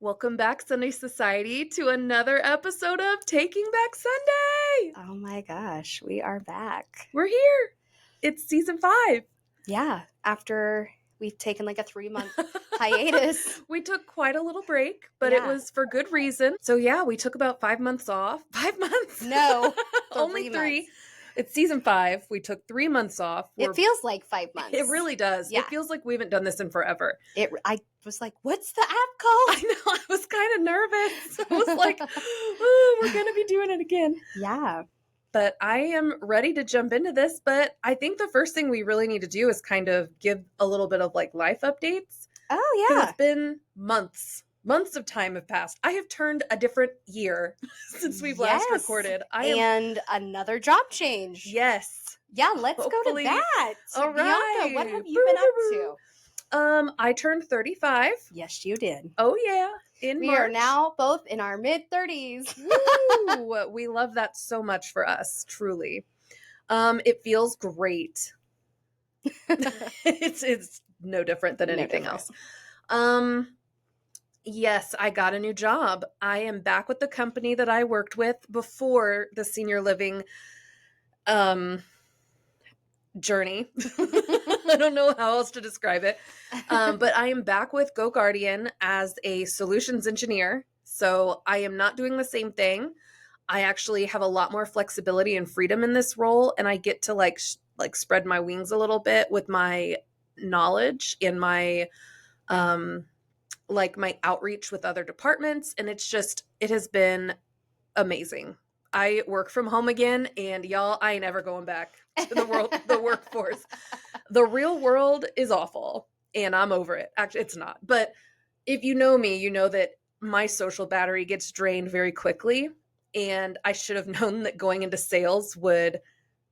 Welcome back, Sunday Society, to another episode of Taking Back Sunday. Oh my gosh, we are back. We're here. It's season 5. Yeah, after we've taken like a 3-month hiatus. We took quite a little break, but it Yeah. was for good reason. So yeah, we took about 5 months off. 5 months? No, Only 3 3. months. It's season 5. We took 3 months off. It feels like 5 months. It really does. Yeah. It feels like we haven't done this in forever. I was like, what's the app called? I know. I was kind of nervous. I was like, oh, we're going to be doing it again. Yeah. But I am ready to jump into this. But I think the first thing we really need to do is kind of give a little bit of like life updates. Oh, 'Cause yeah. it's been months. Months of time have passed. I have turned a different year since we've last Yes. recorded. And another job change. Yes. Yeah, let's Hopefully. go to that. All Bianca, right. what have you been up to? I turned 35. Yes, you did. Oh yeah. In We March. are now both in our mid-30s. Woo! We love that so much for us, truly. It feels great. It's no different than No anything different. else. Yes, I got a new job. I am back with the company that I worked with before the senior living journey. I don't know how else to describe it. But I am back with Go Guardian as a solutions engineer. So I am not doing the same thing. I actually have a lot more flexibility and freedom in this role, and I get to like spread my wings a little bit with my knowledge and my my outreach with other departments, and it has been amazing. I work from home again, and y'all, I ain't ever going back to the workforce. The real world is awful, and I'm over it. Actually, it's not. But if you know me, you know that my social battery gets drained very quickly, and I should have known that going into sales would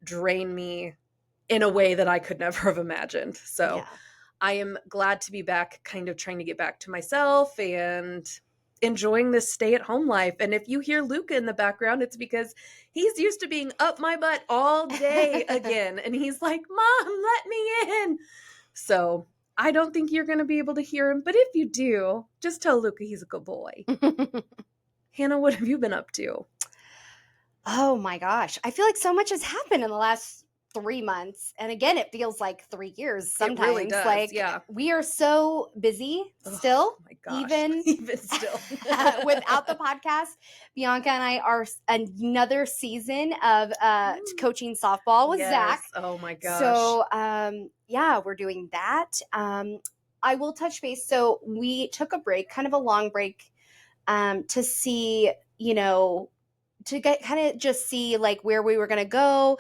drain me in a way that I could never have imagined. So Yeah. I am glad to be back, kind of trying to get back to myself and enjoying this stay-at-home life. And if you hear Luca in the background, it's because he's used to being up my butt all day again. And he's like, Mom, let me in. So I don't think you're going to be able to hear him. But if you do, just tell Luca he's a good boy. Hannah, what have you been up to? Oh my gosh. I feel like so much has happened in the last 3 months. And again, it feels like 3 years sometimes. It really does, like yeah. we are so busy still. Oh my gosh. Even still. without the podcast. Bianca and I are another season of coaching softball with Yes. Zach. Oh my gosh. So yeah, we're doing that. I will touch base. So we took a break, kind of a long break, to see, to get kind of just see like where we were going to go,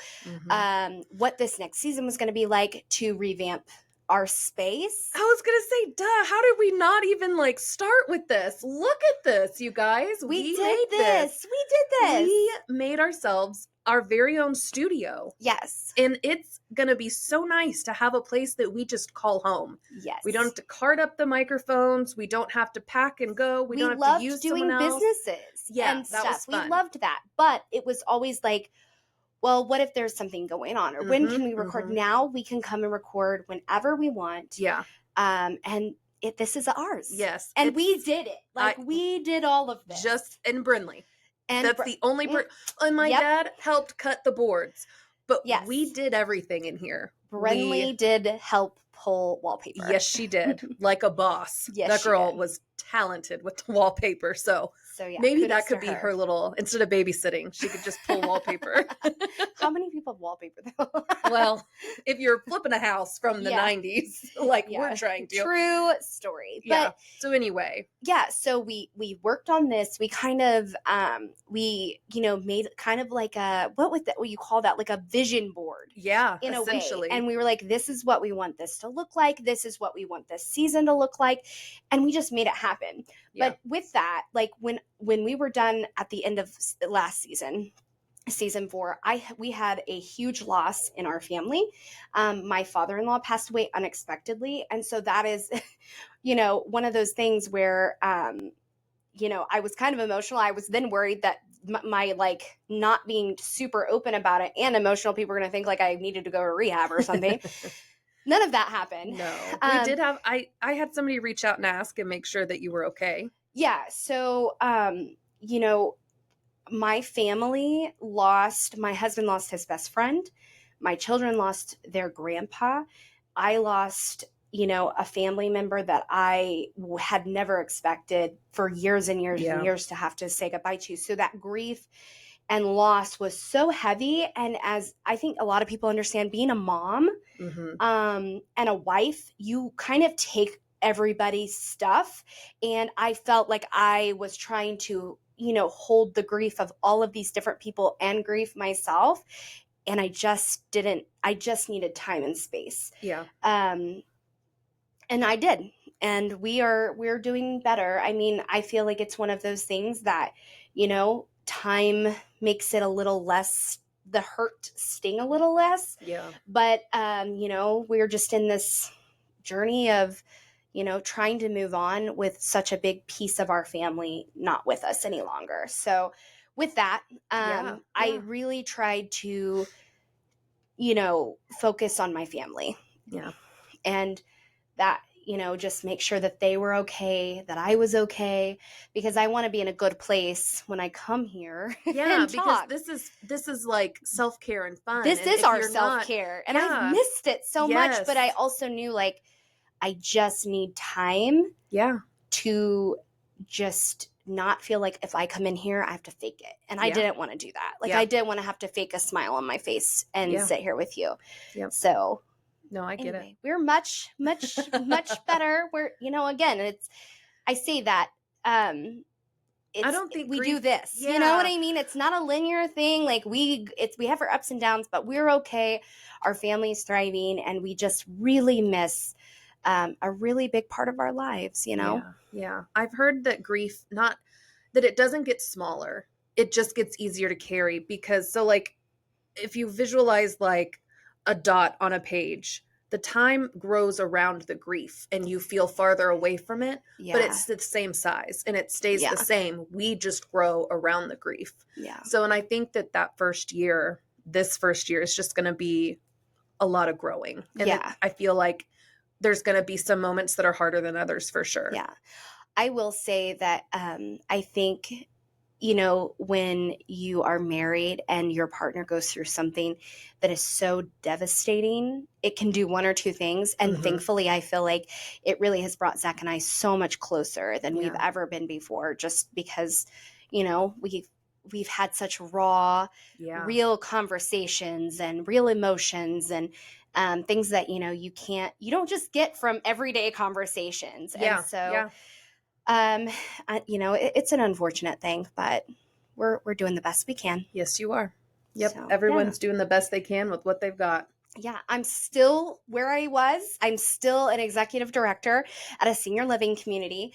what this next season was going to be like, to revamp our space. I was going to say, duh, how did we not even like start with this? Look at this, you guys. We did this. We made ourselves our very own studio. Yes. And it's going to be so nice to have a place that we just call home. Yes. We don't have to cart up the microphones. We don't have to pack and go. We don't have to use doing someone else. businesses Yeah, and that stuff. was fun. We loved that. But it was always like, well, what if there's something going on? Or when can we record? Now we can come and record whenever we want. Yeah. And this is ours. Yes. And we did it. We did all of this. Just in Brinley. And that's the only and my dad helped cut the boards, but we did everything in here. Brinley did help pull wallpaper. Yes, she did. Like a boss. Yes, that girl she did. was talented with the wallpaper. So yeah, maybe that could be her little, instead of babysitting, she could just pull wallpaper. How many people have wallpaper though? Well, if you're flipping a house from the 90s, like we're trying to. True story. Yeah. But so anyway. Yeah. So we worked on this. We kind of, made kind of like what you call that? Like a vision board. Yeah. In essentially. a way. And we were like, this is what we want this to look like. This is what we want this season to look like. And we just made it happen. Yeah. But with that, like when we were done at the end of last season 4, we had a huge loss in our family. My father-in-law passed away unexpectedly. And so that is, one of those things where, I was kind of emotional. I was then worried that my like not being super open about it and emotional, people were going to think like I needed to go to rehab or something. None of that happened. No, we did have, I had somebody reach out and ask and make sure that you were okay. Yeah. So, you know, my family my husband lost his best friend. My children lost their grandpa. I lost, a family member that had never expected for years and years and Yeah. years to have to say goodbye to. So that grief and loss was so heavy. And as I think a lot of people understand, being a mom, Mm-hmm. and a wife, you kind of take everybody's stuff. And I felt like I was trying to, hold the grief of all of these different people and grief myself. And I just needed time and space. Yeah. And I did. And we're doing better. I mean, I feel like it's one of those things that, time makes it a little less, the hurt sting a little less. Yeah. But we're just in this journey of, trying to move on with such a big piece of our family not with us any longer. So with that, Yeah. I really tried to, focus on my family. Yeah. And that, just make sure that they were okay, that I was okay, because I want to be in a good place when I come here Yeah, and because talk. this is like self-care and fun. This And is if our you're not, self-care. And I've yeah. missed it so much, but I Yes. also knew like I just need time Yeah. to just not feel like if I come in here, I have to fake it. And I Yeah. didn't want to do that. Like Yeah. I didn't want to have to fake a smile on my face and Yeah. sit here with you. Yep. So No, I get it. anyway, we're much, much, much better. We're, again, I say that, I don't think we grief, do this, yeah. you know what I mean? It's not a linear thing. Like we have our ups and downs, but we're okay. Our family's thriving, and we just really miss a really big part of our lives, Yeah. Yeah. I've heard that grief, not that it doesn't get smaller, it just gets easier to carry because, so like, if you visualize like a dot on a page, the time grows around the grief and you feel farther away from it, but Yeah. it's the same size and it stays Yeah. the same. We just grow around the grief. Yeah. So, and I think that this first year is just going to be a lot of growing. And Yeah. I feel like there's going to be some moments that are harder than others for sure. Yeah. I will say that I think, when you are married and your partner goes through something that is so devastating, it can do one or two things. And Mhm. thankfully, I feel like it really has brought Zach and I so much closer than we've Yeah. ever been before, just because, we've had such raw, Yeah. real conversations and real emotions and things that, you don't just get from everyday conversations. Yeah. And so, Yeah. it's an unfortunate thing, but we're doing the best we can. Yes, you are. Yep. So, Everyone's doing the best they can with what they've got. yeah, I'm still where I was. I'm still an executive director at a senior living community.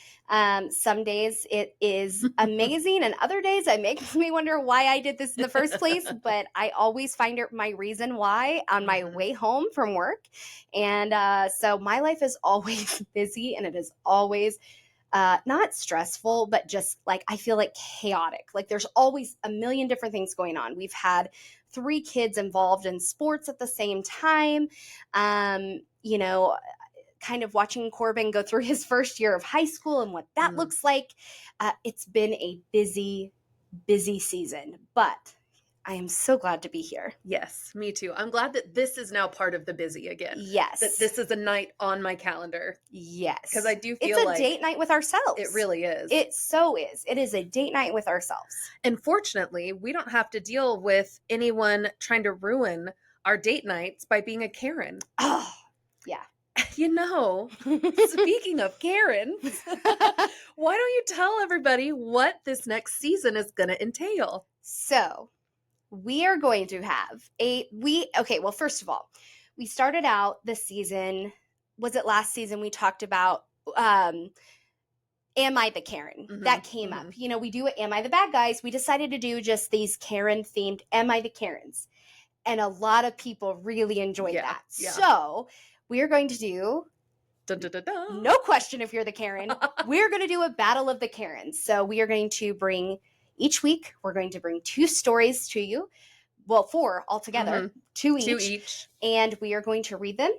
Some days it is amazing, and other days it makes me wonder why I did this in the first place. But I always find my reason why on my Mhm. way home from work. And so my life is always busy, and it is always not stressful, but just like I feel like chaotic. Like there's always a million different things going on. We've had 3 kids involved in sports at the same time. You know, kind of watching Corbin go through his first year of high school and what that looks like. It's been a busy, busy season, but I am so glad to be here. Yes, me too. I'm glad that this is now part of the busy again. Yes. That this is a night on my calendar. Yes. Because I do feel it's a like date night with ourselves. It really is. It so is. It is a date night with ourselves. And fortunately, we don't have to deal with anyone trying to ruin our date nights by being a Karen. Oh, yeah. Speaking of Karens, why don't you tell everybody what this next season is going to entail? So, we are going to have well, first of all, we started out the season, was it last season we talked about Am I the Karen? Mhm, that came up. We do Am I the Bad Guys? We decided to do just these Karen themed Am I the Karens? And a lot of people really enjoyed that. Yeah. So we are going to do, Dun, dun, dun, dun. no question if you're the Karen, we're going to do a battle of the Karens. So we are going to bring, each week, we're going to bring 2 stories to you. Well, 4 altogether, 2 each. 2 each. And we are going to read them.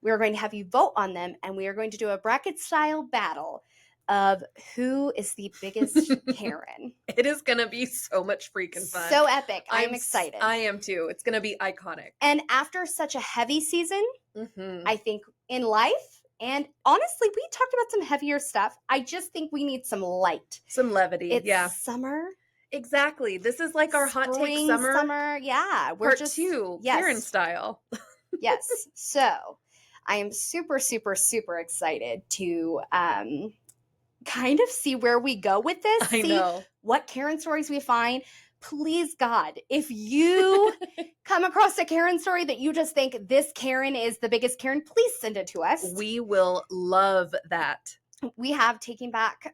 We are going to have you vote on them. And we are going to do a bracket style battle of who is the biggest Karen. It is going to be so much freaking fun. So epic. I'm excited. I am too. It's going to be iconic. And after such a heavy season, Mm-hmm. I think in life, and honestly, we talked about some heavier stuff. I just think we need some light. Some levity. It's summer. Exactly. This is like our hot take Spring, summer. Yeah. We're Part just 2, yes. Karen style. Yes. So I am super, super, super excited to kind of see where we go with this. I know. What Karen stories we find. Please, God, if you come across a Karen story that you just think this Karen is the biggest Karen, please send it to us. We will love that. We have Taking Back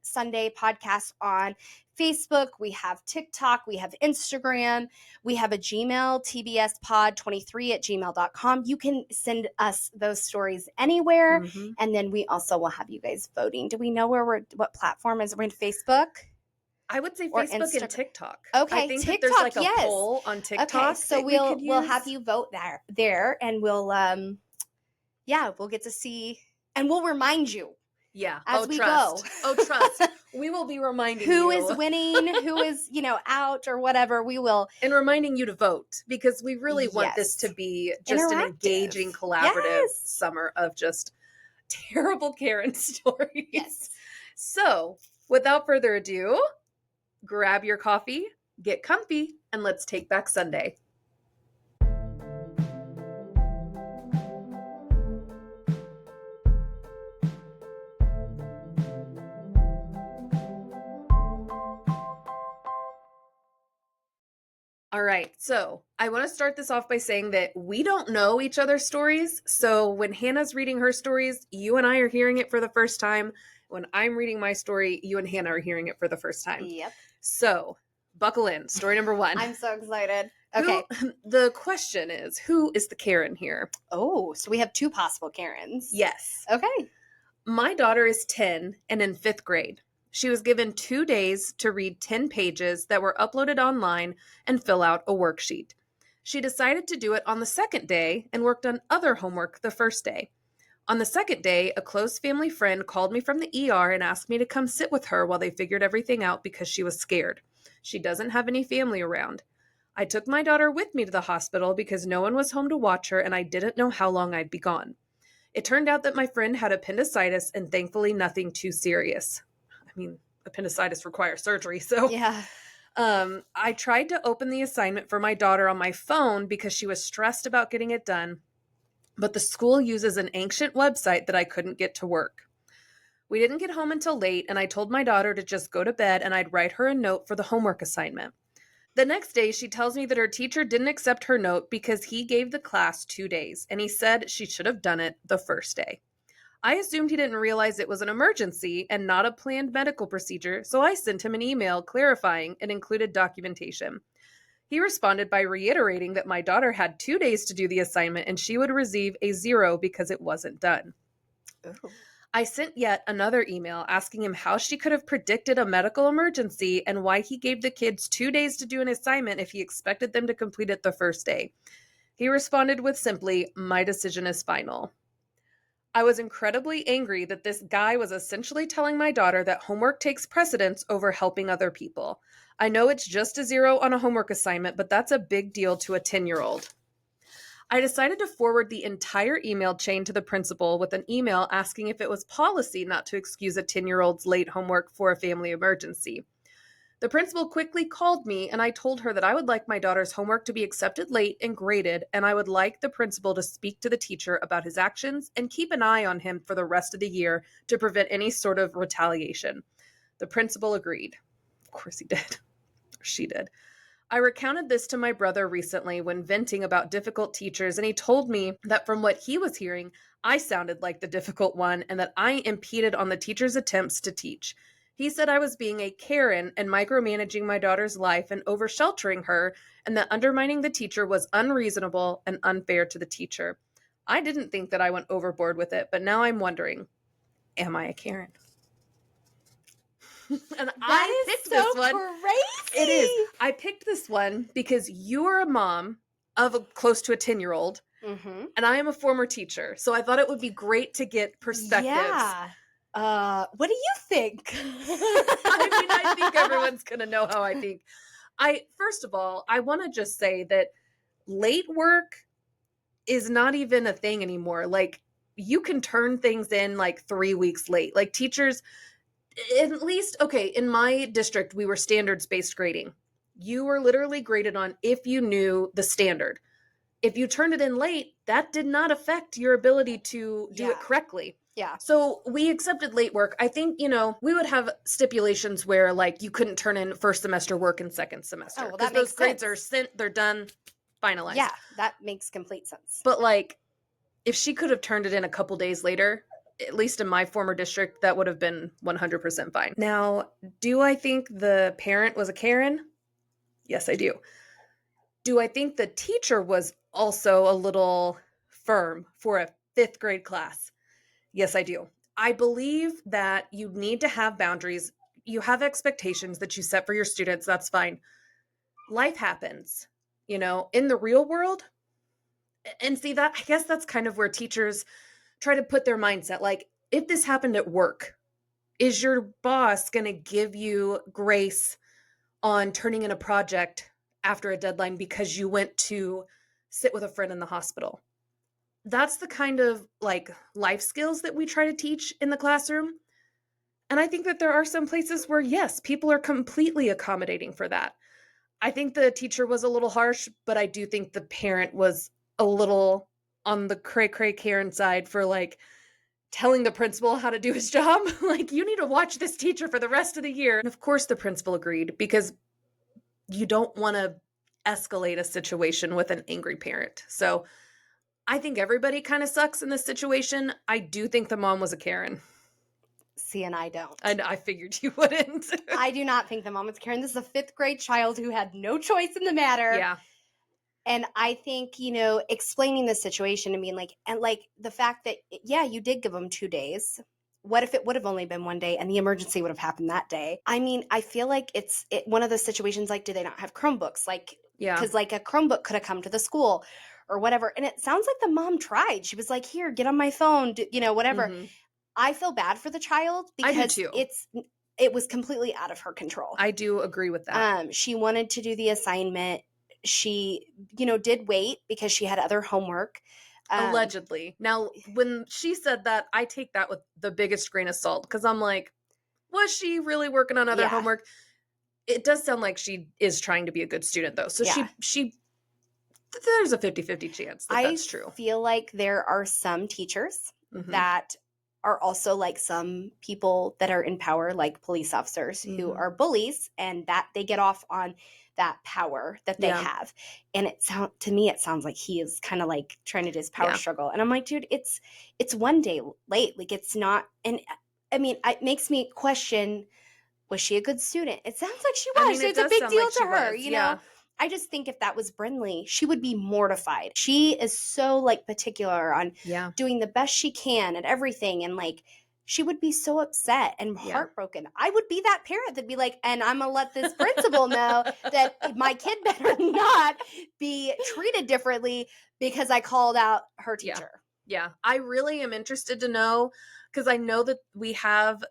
Sunday podcast on Facebook. We have TikTok. We have Instagram. We have a Gmail, tbspod23@gmail.com. You can send us those stories anywhere. Mm-hmm. And then we also will have you guys voting. Do we know what platform is? We're in Facebook? I would say Or Facebook and TikTok. Okay, I think TikTok, that there's like a yes. poll on TikTok. Okay, so that we'll have you vote there, and we'll we'll get to see, and we'll remind you. Yeah. As we trust. go. Oh, trust. We will be reminding who you. is winning, who is, out or whatever. We will. And reminding you to vote, because we really want this to be just an engaging, collaborative summer of just terrible Karen stories. Yes. So, without further ado, grab your coffee, get comfy, and let's take back Sunday. All right, so I want to start this off by saying that we don't know each other's stories. So when Hannah's reading her stories, you and I are hearing it for the first time. When I'm reading my story, you and Hannah are hearing it for the first time. Yep. So buckle in. Story number 1. I'm so excited. Okay. The question is, who is the Karen here? Oh, so we have 2 possible Karens. Yes. Okay. My daughter is 10 and in 5th grade. She was given 2 days to read 10 pages that were uploaded online and fill out a worksheet. She decided to do it on the 2nd day and worked on other homework the 1st day. On the 2nd day, a close family friend called me from the ER and asked me to come sit with her while they figured everything out because she was scared. She doesn't have any family around. I took my daughter with me to the hospital because no one was home to watch her and I didn't know how long I'd be gone. It turned out that my friend had appendicitis and thankfully nothing too serious. I mean, appendicitis requires surgery, so yeah. I tried to open the assignment for my daughter on my phone because she was stressed about getting it done, but the school uses an ancient website that I couldn't get to work. We didn't get home until late, and I told my daughter to just go to bed and I'd write her a note for the homework assignment. The next day, she tells me that her teacher didn't accept her note because he gave the class 2 days, and he said she should have done it the 1st day. I assumed he didn't realize it was an emergency and not a planned medical procedure, so I sent him an email clarifying and included documentation. He responded by reiterating that my daughter had 2 days to do the assignment and she would receive a 0 because it wasn't done. Ooh. I sent yet another email asking him how she could have predicted a medical emergency and why he gave the kids 2 days to do an assignment if he expected them to complete it the 1st day. He responded with simply, "My decision is final." I was incredibly angry that this guy was essentially telling my daughter that homework takes precedence over helping other people. I know it's just a 0 on a homework assignment, but that's a big deal to a 10-year-old. I decided to forward the entire email chain to the principal with an email asking if it was policy not to excuse a 10-year-old's late homework for a family emergency. The principal quickly called me and I told her that I would like my daughter's homework to be accepted late and graded, and I would like the principal to speak to the teacher about his actions and keep an eye on him for the rest of the year to prevent any sort of retaliation. The principal agreed. Of course he did. She did. I recounted this to my brother recently when venting about difficult teachers, and he told me that from what he was hearing, I sounded like the difficult one and that I impeded on the teacher's attempts to teach. He said I was being a Karen and micromanaging my daughter's life and over-sheltering her, and that undermining the teacher was unreasonable and unfair to the teacher. I didn't think that I went overboard with it, but now I'm wondering, am I a Karen? And I picked this one. Crazy. It is. I picked this one because you are a mom of close to a 10-year-old, Mm-hmm. and I am a former teacher. So I thought it would be great to get perspectives. Yeah. What do you think? I mean, I think everyone's going to know how I think. First of all, I want to just say that late work is not even a thing anymore. Like, you can turn things in like 3 weeks late. Like, teachers, at least, okay, in my district, we were standards-based grading. You were literally graded on if you knew the standard. If you turned it in late, that did not affect your ability to do it correctly. Yeah. So we accepted late work. I think, we would have stipulations where like you couldn't turn in first semester work and second semester. Oh, well, because that makes those grades sense. are sent, they're done, finalized. Yeah, that makes complete sense. But like, if she could have turned it in a couple days later, at least in my former district, that would have been 100% fine. Now, do I think the parent was a Karen? Yes, I do. Do I think the teacher was also a little firm for a 5th grade class? Yes, I do. I believe that you need to have boundaries. You have expectations that you set for your students. That's fine. Life happens, in the real world. And see that, I guess that's kind of where teachers try to put their mindset. Like, if this happened at work, is your boss going to give you grace on turning in a project after a deadline because you went to sit with a friend in the hospital? That's the kind of like life skills that we try to teach in the classroom. And I think that there are some places where, yes, people are completely accommodating for that. I think the teacher was a little harsh, but I do think the parent was a little on the cray Karen side for like telling the principal how to do his job. Like, you need to watch this teacher for the rest of the year. And of course the principal agreed, because you don't want to escalate a situation with an angry parent. So I think everybody kind of sucks in this situation. I do think the mom was a Karen. See, and I don't. I figured you wouldn't. I do not think the mom was a Karen. This is a 5th grade child who had no choice in the matter. Yeah. And I think, explaining the situation and being like, and like the fact that, yeah, you did give them 2 days. What if it would have only been 1 day and the emergency would have happened that day? I mean, I feel like it's one of those situations like, do they not have Chromebooks? Like, Yeah. because like a Chromebook could have come to the school or whatever. And it sounds like the mom tried. She was like, here, get on my phone, whatever. Mm-hmm. I feel bad for the child because I do too. it was completely out of her control. I do agree with that. She wanted to do the assignment. She, did wait because she had other homework. Allegedly. Now, when she said that, I take that with the biggest grain of salt, because I'm like, was she really working on other homework? It does sound like she is trying to be a good student, though. So she there's a 50-50 chance that that's true. I feel like there are some teachers Mm-hmm. that are also like some people that are in power, like police officers who are bullies, and that they get off on that power that they have. And to me, it sounds like he is kind of like trying to do his power struggle. And I'm like, dude, it's 1 day late. Like, it's not. And I mean, it makes me question, was she a good student? It sounds like she was. I mean, it's a big deal to her, you know? I just think if that was Brinley, she would be mortified. She is so like particular on doing the best she can at everything. And like, she would be so upset and heartbroken. I would be that parent that'd be like, and I'm going to let this principal know that my kid better not be treated differently because I called out her teacher. Yeah. I really am interested to know, because I know that we have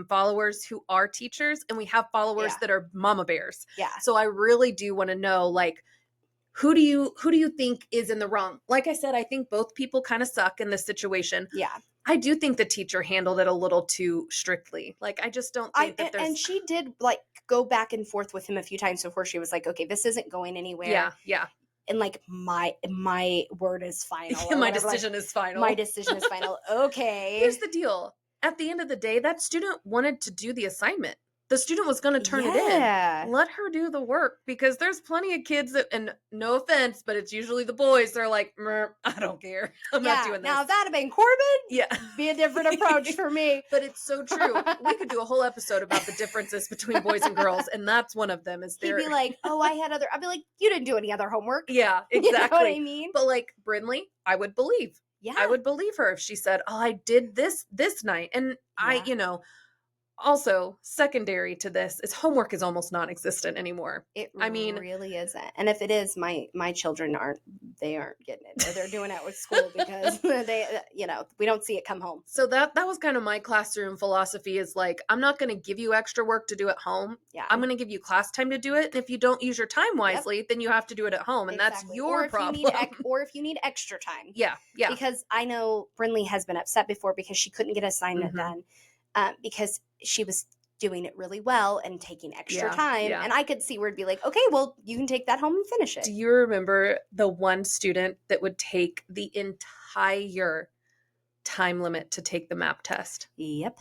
followers who are teachers, and we have followers that are mama bears. Yeah. So I really do want to know, like, who do you think is in the wrong? Like I said, I think both people kind of suck in this situation. Yeah. I do think the teacher handled it a little too strictly. Like, I just don't think that there's... And she did like go back and forth with him a few times before she was like, okay, this isn't going anywhere. Yeah. And like, my word is final. My decision is final. My decision is final. Okay. Here's the deal. At the end of the day, that student wanted to do the assignment. The student was going to turn it in. Let her do the work, because there's plenty of kids that, and no offense, but it's usually the boys. They're like, I don't care. I'm not doing this. Now, if that had been Corbin, be a different approach for me. But it's so true. We could do a whole episode about the differences between boys and girls, and that's one of them. Is there? He'd be like, oh, I'd be like, you didn't do any other homework. Yeah, exactly. You know what I mean? But like Brinley, I would believe. Yeah. I would believe her if she said, oh, I did this night. And Also, secondary to this is homework is almost non-existent anymore. It I mean, really isn't. And if it is, my children aren't getting it. Or they're doing it with school because they we don't see it come home. so that was kind of my classroom philosophy is like, I'm not going to give you extra work to do at home. Yeah. I'm going to give you class time to do it. And if you don't use your time wisely, then you have to do it at home. And that's your problem. Or if you need extra time. Yeah. Because I know Brinley has been upset before because she couldn't get an assignment done because she was doing it really well and taking extra time. And I could see where it'd be like, okay, well, you can take that home and finish it. Do you remember the one student that would take the entire time limit to take the map test? Yep.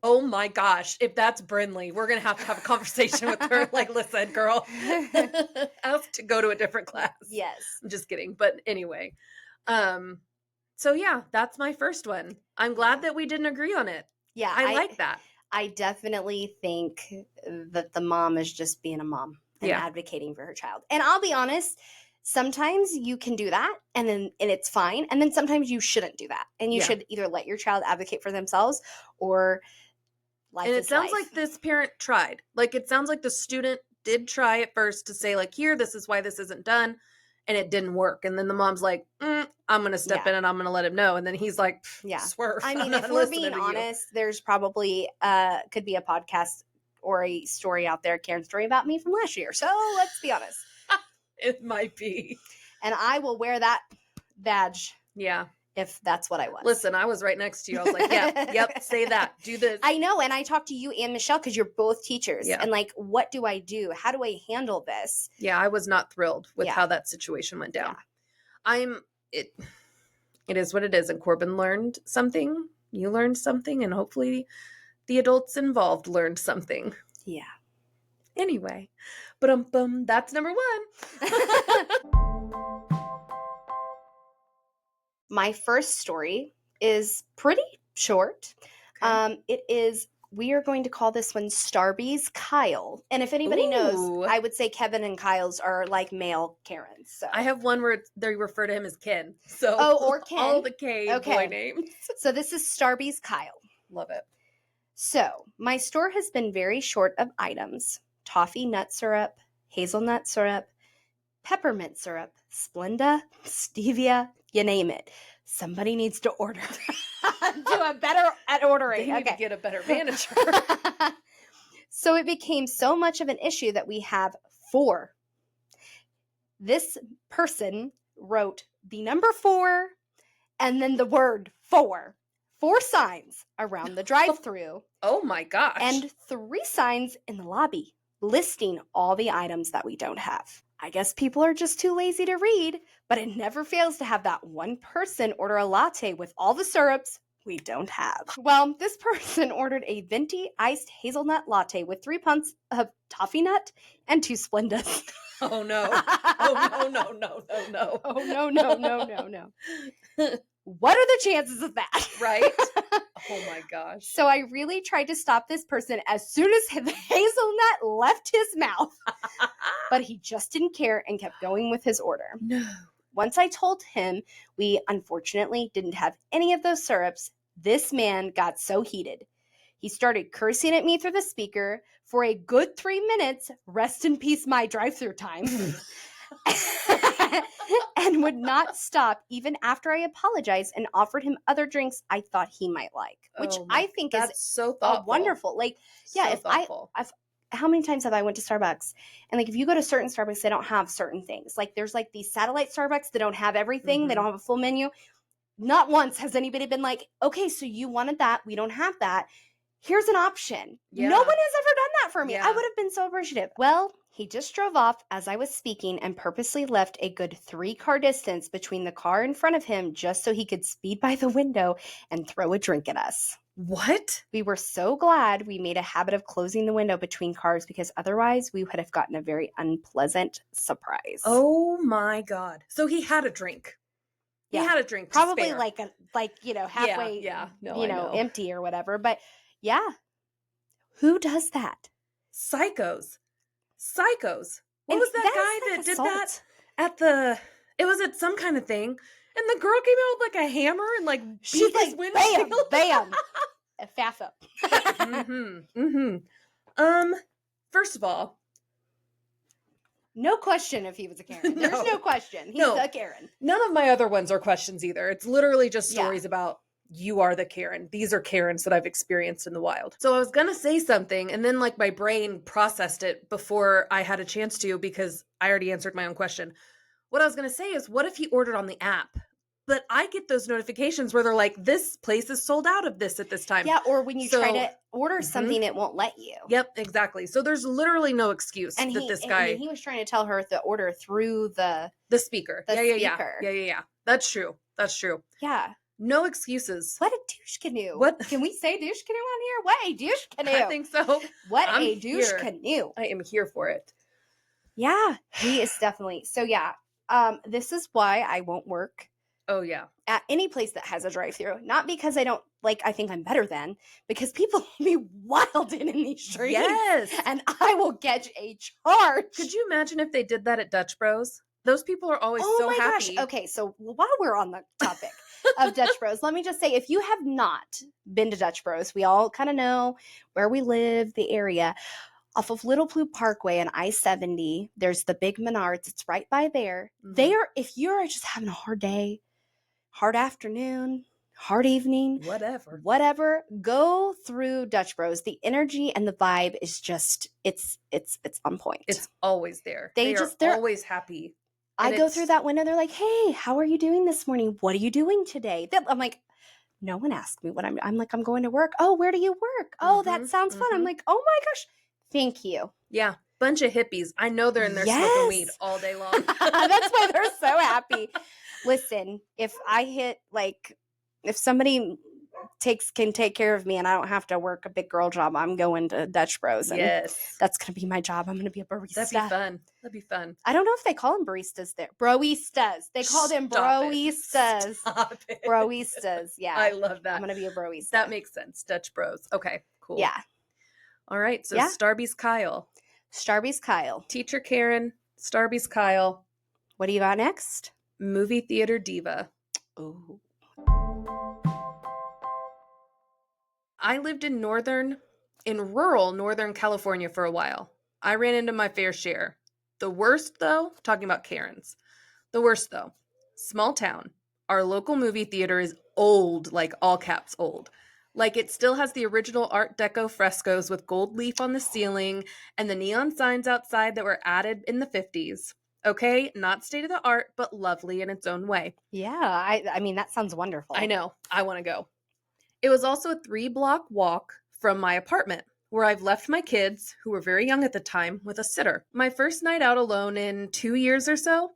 Oh my gosh. If that's Brinley, we're going to have a conversation with her. Like, listen, girl, ask to go to a different class. Yes. I'm just kidding. But anyway, so yeah, that's my first one. I'm glad that we didn't agree on it. Yeah. I like that. I definitely think that the mom is just being a mom and advocating for her child. And I'll be honest, sometimes you can do that and it's fine. And then sometimes you shouldn't do that. And you should either let your child advocate for themselves or life is life. And it sounds like this parent tried. Like, it sounds like the student did try at first to say, like, here, this is why this isn't done. And it didn't work. And then the mom's like, I'm going to step in and I'm going to let him know. And then he's like, swerve. I mean, if we're being honest, there's probably could be a podcast or a story out there, Karen's story about me from last year. So let's be honest. It might be. And I will wear that badge. Yeah. If that's what I was. Listen, I was right next to you. I was like, yep, say that. Do this. I know. And I talked to you and Michelle because you're both teachers. Yeah. And like, what do I do? How do I handle this? Yeah, I was not thrilled with how that situation went down. Yeah. It is what it is. And Corbin learned something. You learned something. And hopefully the adults involved learned something. Yeah. Anyway, that's number one. My first story is pretty short. Okay. We are going to call this one Starby's Kyle. And if anybody knows, I would say Kevin and Kyle's are like male Karens. So. I have one where they refer to him as Ken. So or Ken. All the K boy names. So this is Starby's Kyle. Love it. So my store has been very short of items. Toffee nut syrup, hazelnut syrup, peppermint syrup, Splenda, stevia, you name it. Somebody needs to order. Do a better at ordering. They need to get a better manager. So it became so much of an issue that we have 4. This person wrote the number 4 and then the word 4. 4 signs around the drive-thru. Oh my gosh. And 3 signs in the lobby listing all the items that we don't have. I guess people are just too lazy to read, but it never fails to have that one person order a latte with all the syrups we don't have. Well, this person ordered a venti iced hazelnut latte with 3 pumps of toffee nut and 2 Splendas. Oh no. Oh no. Oh no. What are the chances of that? Right? Oh my gosh. So I really tried to stop this person as soon as the hazelnut left his mouth. But he just didn't care and kept going with his order. No. Once I told him we unfortunately didn't have any of those syrups, this man got so heated. He started cursing at me through the speaker for a good 3 minutes. Rest in peace, my drive-thru time. And would not stop even after I apologized and offered him other drinks I thought he might like, which I think is so thoughtful. Wonderful. Like, yeah, so how many times have I went to Starbucks and like if you go to certain Starbucks, they don't have certain things. Like there's like these satellite Starbucks that don't have everything. They don't have a full menu. Not once has anybody been like, okay, so you wanted that. We don't have that. Here's an option. Yeah. No one has ever done that for me. Yeah. I would have been so appreciative. Well, he just drove off as I was speaking and purposely left a good 3-car distance between the car in front of him just so he could speed by the window and throw a drink at us. What? We were so glad we made a habit of closing the window between cars because otherwise we would have gotten a very unpleasant surprise. Oh my God. So he had a drink. Yeah. He had a drink. Probably halfway, No, empty or whatever. But yeah. Who does that? Psychos. What was that guy that did that it was at some kind of thing, and the girl came out with like a hammer and like beat his windshield. Bam. Faff up. First of all, no question if he was a Karen. There's no question. He's a Karen. None of my other ones are questions either. It's literally just Yeah. stories about you are the Karen. These are Karens that I've experienced in the wild. So I was going to say something and then like my brain processed it before I had a chance to because I already answered my own question. What I was going to say is, what if he ordered on the app? But I get those notifications where they're like, this place is sold out of this at this time. Yeah, or when you try to order something, it won't let you. Yep, exactly. So there's literally no excuse that this guy... And he was trying to tell her the order through the speaker. speaker. Yeah. That's true. Yeah. No excuses. What a douche canoe. What? Can we say douche canoe on here? What a douche canoe. I think so. What a douche canoe. I am here for it. Yeah, he is definitely. So yeah, this is why I won't work. Oh yeah. At any place that has a drive-through. Not because I think I'm better than, because people will be wilding in these streets. Yes. And I will catch a charge. Could you imagine if they did that at Dutch Bros? Those people are always so happy. Gosh. Okay, so while we're on the topic of Dutch Bros, let me just say, if you have not been to Dutch Bros, we all kind of know where we live, the area. Off of Little Blue Parkway and I-70, there's the big Menards. It's right by there. Mm-hmm. If you're just having a hard day, hard afternoon, hard evening, whatever, go through Dutch Bros. The energy and the vibe is just, it's on point. It's always there. They're always happy. I go through that window. They're like, hey, how are you doing this morning? What are you doing today? I'm like, no one asked me what I'm like, I'm going to work. Oh, where do you work? Oh, that sounds fun. I'm like, oh my gosh. Thank you. Yeah. Bunch of hippies. I know they're in there smoking weed all day long. That's why they're so happy. Listen, if somebody can take care of me and I don't have to work a big girl job, I'm going to Dutch Bros. And yes. That's going to be my job. I'm going to be a barista. That'd be fun. I don't know if they call them baristas there. Broistas. They call them broistas. Stop it. Broistas. Yeah. I love that. I'm going to be a broista. That makes sense. Dutch Bros. Okay, cool. Yeah. All right. So Starby's Kyle. Teacher Karen. Starby's Kyle. What do you got next? Movie theater diva. Ooh. I lived in rural Northern California for a while. I ran into my fair share. The worst, though, talking about Karens. The worst, though, small town. Our local movie theater is old, like all caps old. Like it still has the original Art Deco frescoes with gold leaf on the ceiling and the neon signs outside that were added in the 50s. Okay, not state of the art, but lovely in its own way. Yeah, I mean, that sounds wonderful. I know. I want to go. It was also a 3-block walk from my apartment, where I've left my kids, who were very young at the time, with a sitter. My first night out alone in 2 years or so.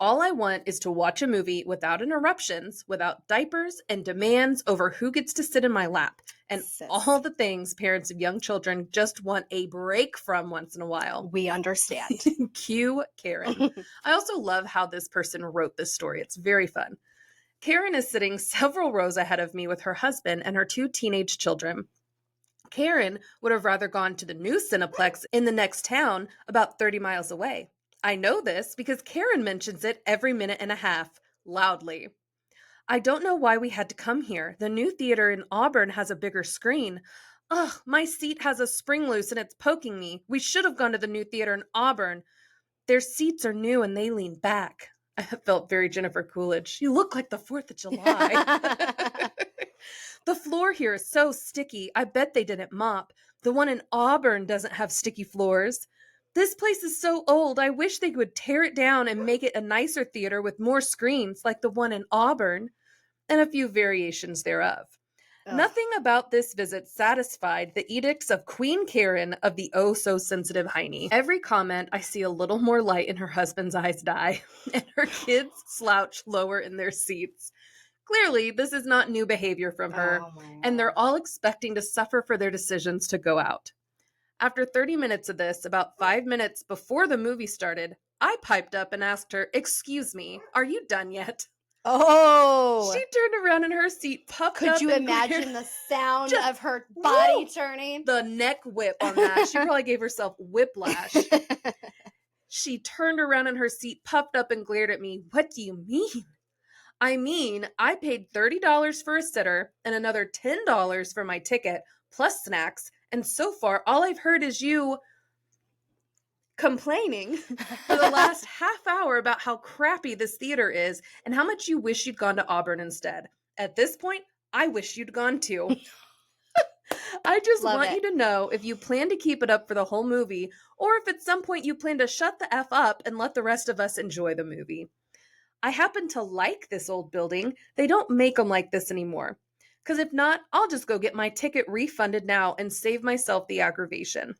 All I want is to watch a movie without interruptions, without diapers and demands over who gets to sit in my lap, and all the things parents of young children just want a break from once in a while. We understand. Cue Karen. I also love how this person wrote this story. It's very fun. Karen is sitting several rows ahead of me with her husband and her 2 teenage children. Karen would have rather gone to the new Cineplex in the next town about 30 miles away. I know this because Karen mentions it every minute and a half, loudly. I don't know why we had to come here. The new theater in Auburn has a bigger screen. Ugh, my seat has a spring loose and it's poking me. We should have gone to the new theater in Auburn. Their seats are new and they lean back. I felt very Jennifer Coolidge. You look like the 4th of July. The floor here is so sticky. I bet they didn't mop. The one in Auburn doesn't have sticky floors. This place is so old. I wish they would tear it down and make it a nicer theater with more screens like the one in Auburn, and a few variations thereof. Ugh. Nothing about this visit satisfied the edicts of Queen Karen of the oh-so-sensitive Heine. Every comment, I see a little more light in her husband's eyes die, and her kids slouch lower in their seats. Clearly, this is not new behavior from her, and they're all expecting to suffer for their decisions to go out. After 30 minutes of this, about 5 minutes before the movie started, I piped up and asked her, "Excuse me, are you done yet?" Oh! She turned around in her seat, puffed up. Could you imagine the sound of her body turning? The neck whip on that. She probably gave herself whiplash. She turned around in her seat, puffed up, and glared at me. "What do you mean?" I mean, I paid $30 for a sitter and another $10 for my ticket, plus snacks, and so far all I've heard is you complaining for the last half hour about how crappy this theater is and how much you wish you'd gone to Auburn instead. At this point, I wish you'd gone too. I just Love want it. you to know if you plan to keep it up for the whole movie, or if at some point you plan to shut the F up and let the rest of us enjoy the movie. I happen to like this old building. They don't make them like this anymore. Because if not, I'll just go get my ticket refunded now and save myself the aggravation.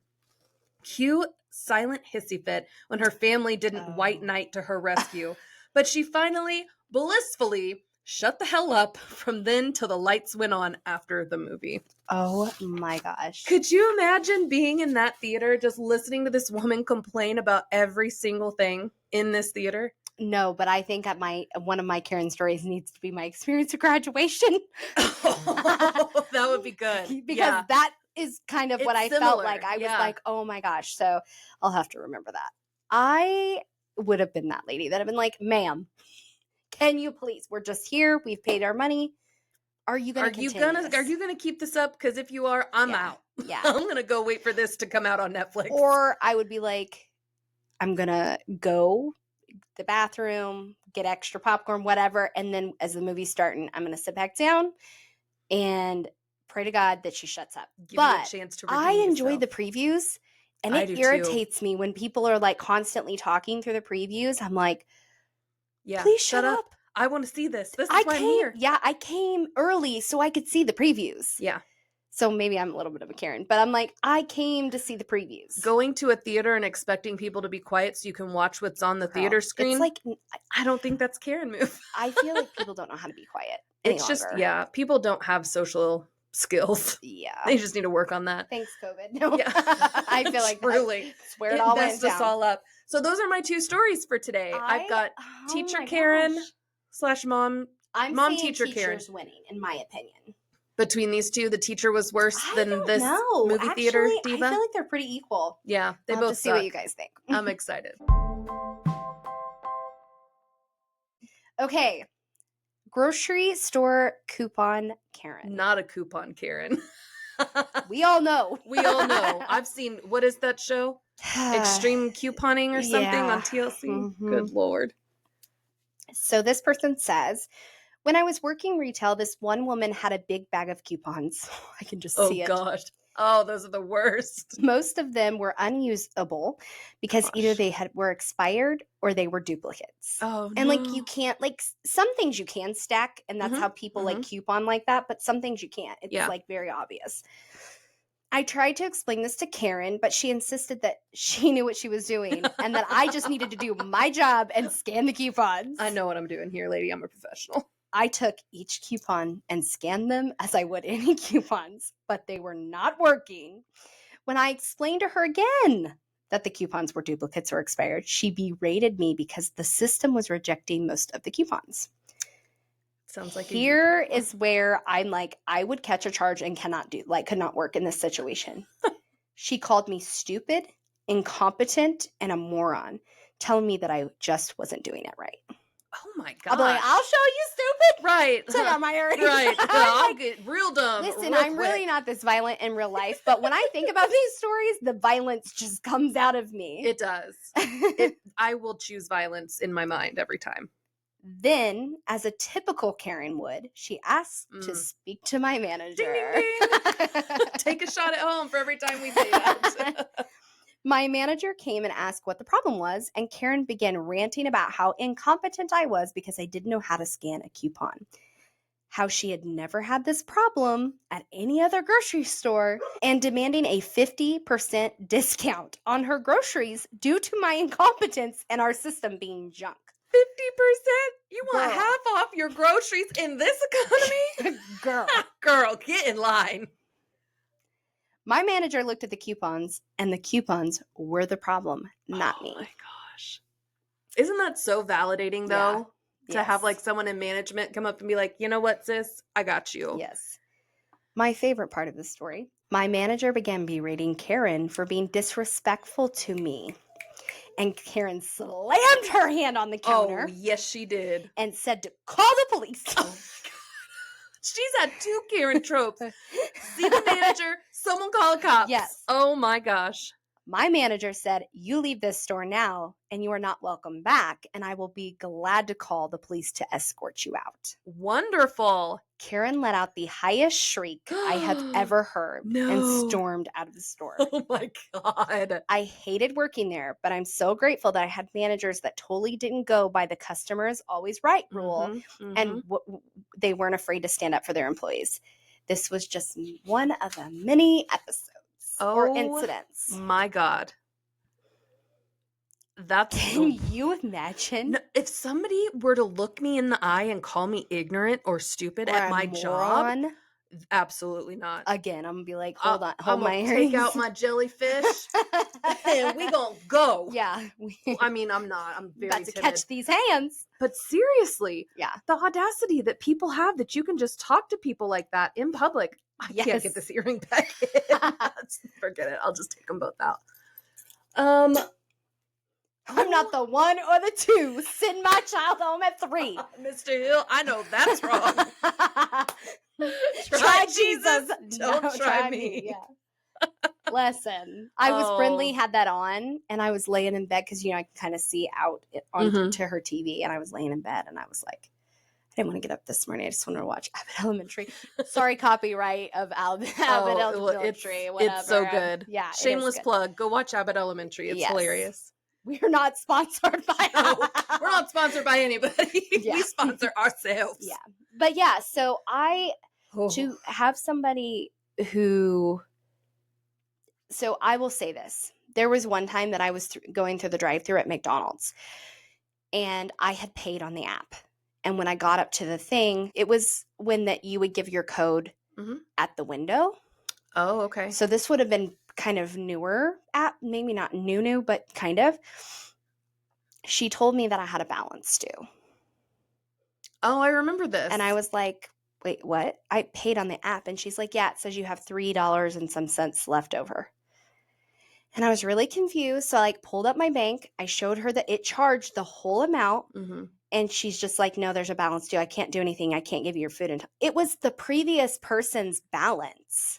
Cue silent hissy fit when her family didn't white knight to her rescue, but she finally, blissfully, shut the hell up from then till the lights went on after the movie. Oh my gosh. Could you imagine being in that theater just listening to this woman complain about every single thing in this theater? No, but I think at one of my Karen stories needs to be my experience of graduation. Oh, that would be good. Because that is kind of what It's I felt similar, like. I was yeah. like, oh my gosh. So I'll have to remember that. I would have been that lady that have been like, ma'am, can you please? We're just here. We've paid our money. Are you gonna keep this up? Because if you are, I'm out. Yeah. I'm gonna go wait for this to come out on Netflix. Or I would be like, I'm gonna go to the bathroom, get extra popcorn, whatever, and then as the movie's starting, I'm gonna sit back down and pray to God that she shuts up. Give you a But chance to I redeem enjoy yourself. the previews, and I it do too. irritates me when people are like constantly talking through the previews. I'm like, Yeah, please shut up. I want to see this. This is why I'm here. Yeah, I came early so I could see the previews. Yeah. So maybe I'm a little bit of a Karen, but I'm like, I came to see the previews. Going to a theater and expecting people to be quiet so you can watch what's on the theater screen. It's like, I don't think that's Karen move. I feel like people don't know how to be quiet any It's just, longer. yeah, people don't have social skills. Yeah. They just need to work on that. Thanks, COVID. No. Yeah. I feel like truly. that's where it all went messed us down. all up. So those are my two stories for today. I've got teacher Karen / mom I'm teacher Karen. Teacher's winning, in my opinion. Between these two, the teacher was worse than this movie Actually, theater diva. I feel like they're pretty equal. Yeah, they I'll both have to see suck. what you guys think. I'm excited. Okay. Grocery store coupon Karen. Not a coupon Karen. We all know. We all know. I've seen, what is that show? Extreme couponing or something on TLC. Mm-hmm. Good Lord. So this person says, when I was working retail, this one woman had a big bag of coupons. I can just see it. Oh, gosh. Oh, those are the worst. Most of them were unusable because either they were expired or they were duplicates. Oh, and no. like you can't, like some things you can stack, and that's how people like coupon like that, but some things you can't. It's like very obvious. I tried to explain this to Karen, but she insisted that she knew what she was doing and that I just needed to do my job and scan the coupons. I know what I'm doing here, lady. I'm a professional. I took each coupon and scanned them as I would any coupons, but they were not working. When I explained to her again that the coupons were duplicates or expired, she berated me because the system was rejecting most of the coupons. Sounds like here is where I'm like, I would catch a charge and could not work in this situation. She called me stupid, incompetent, and a moron, telling me that I just wasn't doing it right. Oh my God. I'll be like, I'll show you stupid. Right. Check out my earrings. Right. I'll get real dumb. Listen, real I'm quick. really not this violent in real life, but when I think about these stories, the violence just comes out of me. It does. I will choose violence in my mind every time. Then, as a typical Karen would, she asked to speak to my manager. Ding, ding, ding. Take a shot at home for every time we say that. My manager came and asked what the problem was, and Karen began ranting about how incompetent I was because I didn't know how to scan a coupon. How she had never had this problem at any other grocery store, and demanding a 50% discount on her groceries due to my incompetence and our system being junk. 50%? You want half off your groceries in this economy? Girl, get in line. My manager looked at the coupons, and the coupons were the problem, not me. Oh my gosh. Isn't that so validating, though? Yeah. To have like someone in management come up and be like, you know what, sis? I got you. Yes. My favorite part of the story. My manager began berating Karen for being disrespectful to me. And Karen slammed her hand on the counter Oh, yes, she did. and said to call the police. Oh, she's had 2 Karen tropes. See the manager, someone call the cops. Yes. Oh my gosh. My manager said, you leave this store now and you are not welcome back, and I will be glad to call the police to escort you out. Wonderful. Karen let out the highest shriek I have ever heard and stormed out of the store. Oh my God. I hated working there, but I'm so grateful that I had managers that totally didn't go by the customer's always right rule, and they weren't afraid to stand up for their employees. This was just one of the many episodes or incidents. My God. Can you imagine? No, if somebody were to look me in the eye and call me ignorant or stupid at my job, absolutely not. Again, I'm gonna be like, hold on, hold I'm my gonna earrings. take out my jellyfish and we gonna go. Yeah. I mean, I'm not. I'm very about to timid. catch these hands. But seriously, yeah, the audacity that people have that you can just talk to people like that in public. I can't get this earring back in. Forget it. I'll just take them both out. I'm not the 1 or the 2. Send my child home at 3. Mr. Hill, I know that's wrong. Try Jesus. Don't try me. Yeah. Listen, Brindley had that on, and I was laying in bed because, I can kind of see out onto her TV, and I was laying in bed, and I was like, I didn't want to get up this morning. I just wanted to watch Abbott Elementary. Sorry, copyright of Abbott Elementary. Whatever. It's so good. Yeah. Shameless plug. Go watch Abbott Elementary. It's hilarious. We're not sponsored by we're not sponsored by anybody. We sponsor ourselves. Yeah. But yeah, so to have somebody who, so I will say this. There was one time that I was going through the drive-thru at McDonald's, and I had paid on the app. And when I got up to the thing, it was when that you would give your code at the window. Oh, okay. So this would have been kind of newer app, maybe not new, but kind of. She told me that I had a balance due. Oh, I remember this. And I was like, wait, what? I paid on the app. And she's like, yeah, it says you have $3 and some cents left over. And I was really confused. So I pulled up my bank. I showed her that it charged the whole amount. And she's just like, no, there's a balance due. I can't do anything. I can't give you your food. It was the previous person's balance.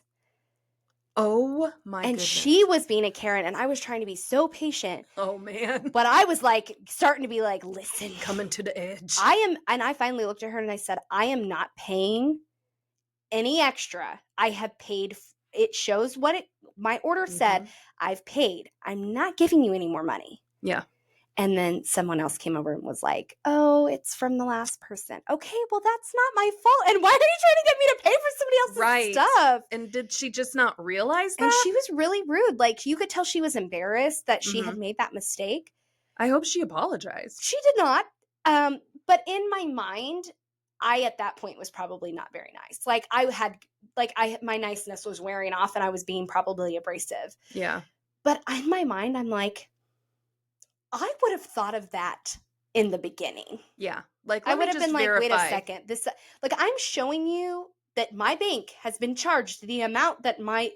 Oh my goodness. And she was being a Karen, and I was trying to be so patient. Oh man. But I was starting to be like, listen. Coming to the edge. And I finally looked at her and I said, I am not paying any extra. I have paid. It shows what my order said. I've paid. I'm not giving you any more money. Yeah. And then someone else came over and was like, oh, it's from the last person. Okay, well, that's not my fault. And why are you trying to get me to pay for somebody else's stuff? And did she just not realize that? And she was really rude. You could tell she was embarrassed that she had made that mistake. I hope she apologized. She did not. But in my mind, I at that point was probably not very nice. My niceness was wearing off and I was being probably abrasive. Yeah. But in my mind, I'm like, I would have thought of that in the beginning. Yeah. I would have been like, wait a second. This, I'm showing you that my bank has been charged the amount that my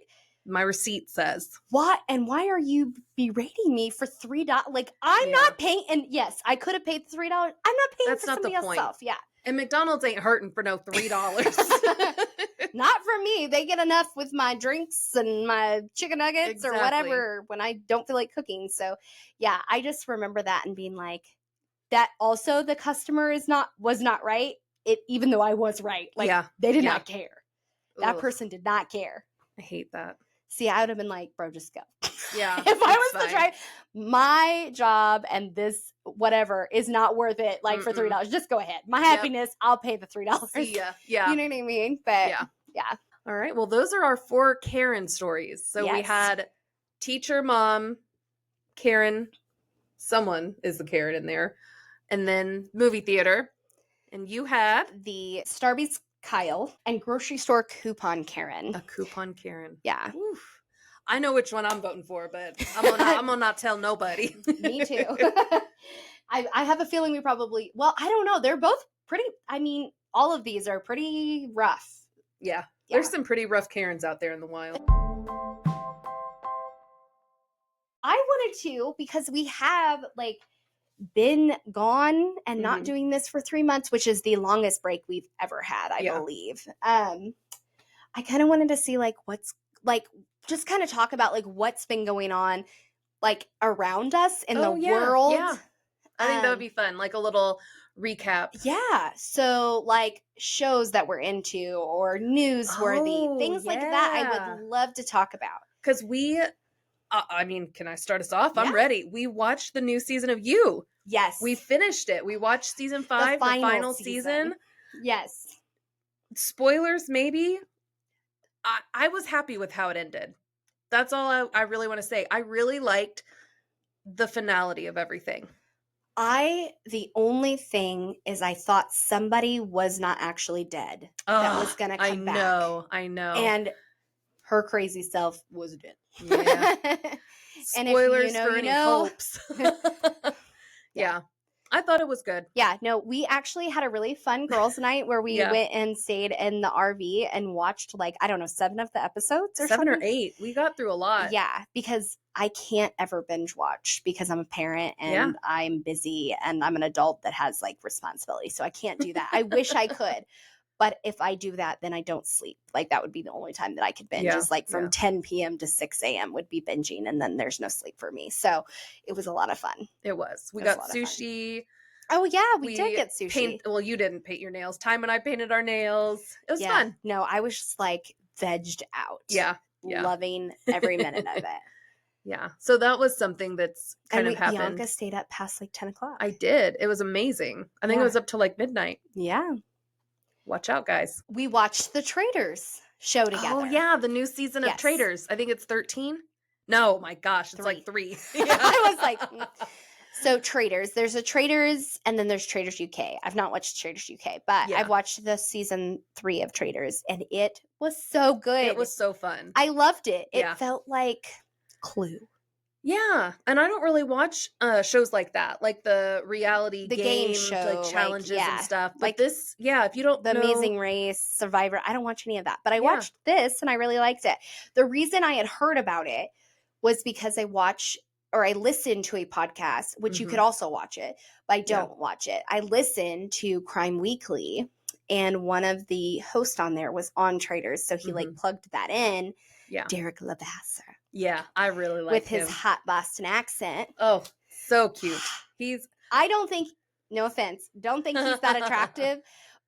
receipt says. Why are you berating me for $3? I'm not paying. And yes, I could have paid $3. I'm not paying That's for not somebody the point. else's. Yeah. And McDonald's ain't hurting for no $3. Not for me. They get enough with my drinks and my chicken nuggets or whatever when I don't feel like cooking. So yeah, I just remember that and being like, that also the customer was not right. Even though I was right. They did not care. That person did not care. I hate that. See, I would have been like, bro, just go. Yeah. If I was to try, my job and this whatever is not worth it. For $3, just go ahead. My happiness, I'll pay the $3. See ya. Yeah. You know what I mean? But yeah. All right. Well, those are our 4 Karen stories. So we had teacher, mom, Karen, someone is the Karen in there, and then movie theater. And you had the Starbucks Kyle and grocery store coupon Karen. A coupon Karen. Yeah. Oof. I know which one I'm voting for, but I'm gonna not tell nobody. Me too. I have a feeling we probably, I don't know. They're both pretty, all of these are pretty rough. Yeah. There's some pretty rough Karens out there in the wild. I wanted to, because we have like been gone and not Mhm. doing this for 3 months, which is the longest break we've ever had, I Yeah. believe. I kind of wanted to see like what's like, just kind of talk about like what's been going on like around us in the world. Yeah. I think that would Um, be fun, like a little recap. Yeah. So, like shows that we're into or newsworthy, Oh, things like that, I yeah. would love to talk about. Because I mean, can I start us off? Yeah. I'm ready. We watched the new season of You. Yes. We finished it. We watched season 5, the final season. Yes. Spoilers, maybe. I was happy with how it ended. That's all I really want to say. I really liked the finality of everything. The only thing is I thought somebody was not actually dead that was going to come back. I know. And her crazy self was dead. Yeah. And Spoilers if you know, for you any know. hopes. Yeah. I thought it was good. Yeah, no, we actually had a really fun girls' night where we Yeah. went and stayed in the RV and watched like, I don't know, 7 of the episodes or 7 or something. 8. We got through a lot. Yeah, because I can't ever binge watch because I'm a parent and Yeah. I'm busy and I'm an adult that has like responsibility. So I can't do that. I wish I could. But if I do that, then I don't sleep. Like that would be the only time that I could binge, Yeah, is like from yeah. 10 p.m. to 6 a.m. would be binging, and then there's no sleep for me. So it was a lot of fun. It was. We It was got a lot of fun. sushi. Oh yeah, we did get sushi. Well, you didn't paint your nails. Time and I painted our nails. It was Yeah. fun. No, I was just like vegged out. Yeah. Loving every minute of it. Yeah. So that was something that's kind of happened. Bianca stayed up past like 10 o'clock. I did. It was amazing. I think Yeah. it was up till like midnight. Yeah. Watch out, guys. We watched the Traitors show together. Oh, yeah. The new season of Yes. Traitors. I think it's 13. No, my gosh. It's like 3. I was like, so Traitors. There's a Traitors and then there's Traitors UK. I've not watched Traitors UK, but Yeah. I've watched the season 3 of Traitors and it was so good. It was so fun. I loved it. Yeah. It felt like Clue. Yeah, and I don't really watch shows like that, like the reality The game show, show, like challenges yeah. and stuff. But Like this, yeah, if you don't The know, Amazing Race, Survivor, I don't watch any of that. But I Yeah. watched this and I really liked it. The reason I had heard about it was because I listened to a podcast, which you Mhm. could also watch it, but I Yeah. don't watch it. I listened to Crime Weekly, and one of the hosts on there was on Traitors, so he like Mhm. plugged that in. Yeah, Derek Levasseur yeah, I really like with him. his hot Boston accent. Oh, so cute. I don't think, no offense, don't think he's that attractive,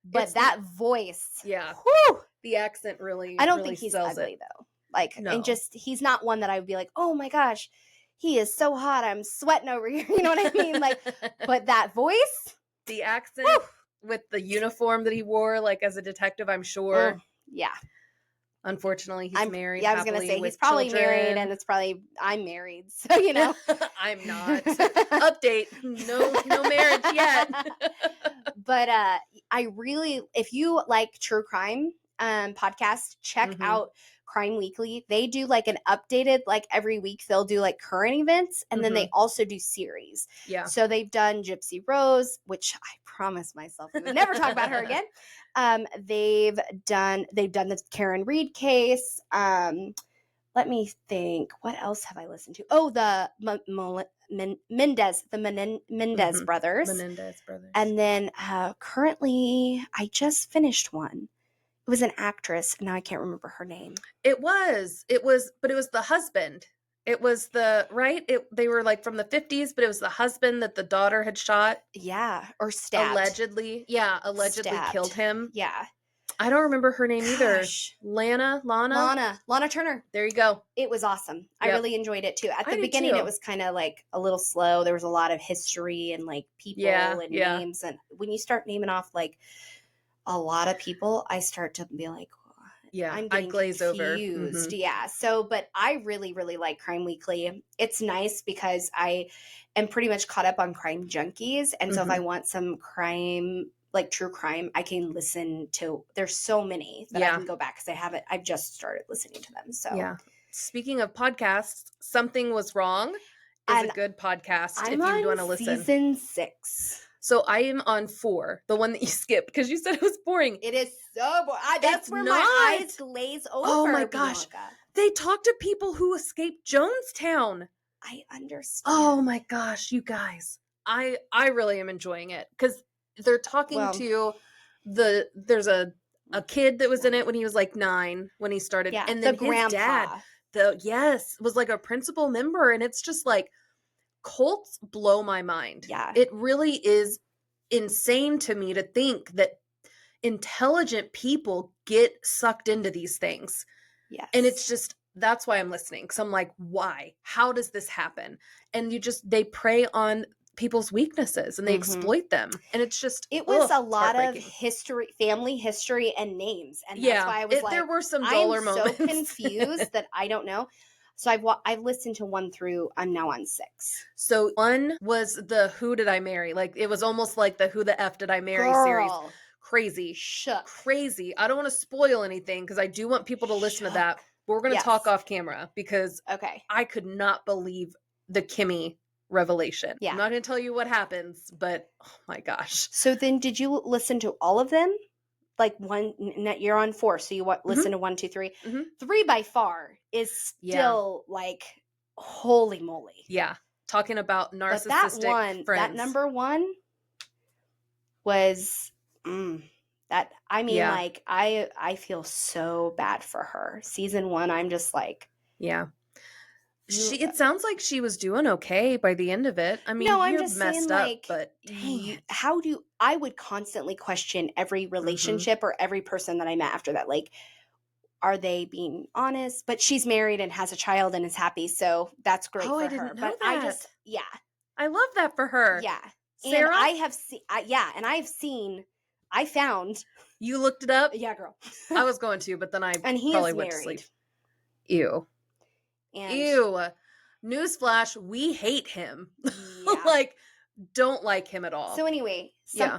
but It's that voice, yeah, whew, the accent really. I don't really think he's sells ugly it. though. Like, No. and just he's not one that I would be like, oh my gosh, he is so hot, I'm sweating over here. You know what I mean? Like, but that voice, the accent with the uniform that he wore, like as a detective, I'm sure. Yeah. Unfortunately, he's married. Yeah, I was gonna say he's probably married, and it's probably I'm married, so you know. I'm not. Update. No marriage yet. But I really, if you like true crime podcast, check Mhm. out Crime Weekly. They do like an updated, like every week they'll do like current events, and then they also do series. Yeah. So they've done Gypsy Rose, which I promised myself we would never talk about her again. They've done the Karen Reed case. Let me think. What else have I listened to? Oh, the Mendez Mhm. brothers. Menendez brothers. And then currently, I just finished one. It was an actress, and now I can't remember her name. It was, but it was the husband. It was they were like from the 50s, but it was the husband that the daughter had shot. Yeah, or stabbed. Allegedly Stabbed. killed him. Yeah. I don't remember her name either. Gosh. Lana? Lana Turner. There you go. It was awesome. I Yep. really enjoyed it too. At I the did beginning, too. it was kind of like a little slow. There was a lot of history and like people and names. And when you start naming off like a lot of people, I start to be like, Yeah, I'm I getting glaze over. confused. Mhm. Yeah. So, but I really, really like Crime Weekly. It's nice because I am pretty much caught up on Crime Junkies. And so if I want some crime, like true crime, I can listen to, there's so many that I can go back because I've just started listening to them. So yeah. Speaking of podcasts, Something Was Wrong is a good podcast if you want to listen. Season 6. So I am on 4, the one that you skipped because you said it was boring. It is so boring. That's where my eyes glaze over. Oh my gosh. Bianca. They talked to people who escaped Jonestown. I understand. Oh my gosh, you guys. I really am enjoying it because they're talking Well, to there's a kid that was in it when he was like 9 when he started, yeah, and the then his dad, grandpa. was like a principal member, and it's just like cults blow my mind. Yeah. It really is insane to me to think that intelligent people get sucked into these things. Yes. And it's just, that's why I'm listening. Cause I'm like, why? How does this happen? And they prey on people's weaknesses and they exploit them. And it's just, it was a it's lot of heartbreaking. history, family history, and names. And that's Yeah. why I was There like, were some I'm duller so moments. confused that I don't know. So I've listened to 1 through, I'm now on 6. So 1 was the Who Did I Marry? Like it was almost like the Who the F Did I Marry series. Girl, Crazy. shook. Crazy. I don't want to spoil anything because I do want people to listen to that. But we're going to Yes. talk off camera because Okay. I could not believe the Kimmy revelation. Yeah. I'm not going to tell you what happens, but oh my gosh. So then did you listen to all of them? Like you're on 4, so you listen to 1, 2, 3. Mhm. 3 by far is still like, holy moly. Yeah. Talking about narcissistic But that one, friends. that number 1 was that, I mean, Yeah. like I feel so bad for her. Season 1, I'm just like, Yeah. It sounds like she was doing okay by the end of it. I mean, no, I'm you're just messed saying, up, like, but dang it. How do I would constantly question every relationship or every person that I met after that. Like, are they being honest? But she's married and has a child and is happy, so that's great for I her. didn't know But that. I just, yeah. I love that for her. Yeah. Sarah? And I have seen, I found. You looked it up? Yeah, girl. I was going to, but then I And he probably is went to married. sleep. Ew. And Ew. Newsflash, we hate him. yeah. Like, don't like him at all. So anyway,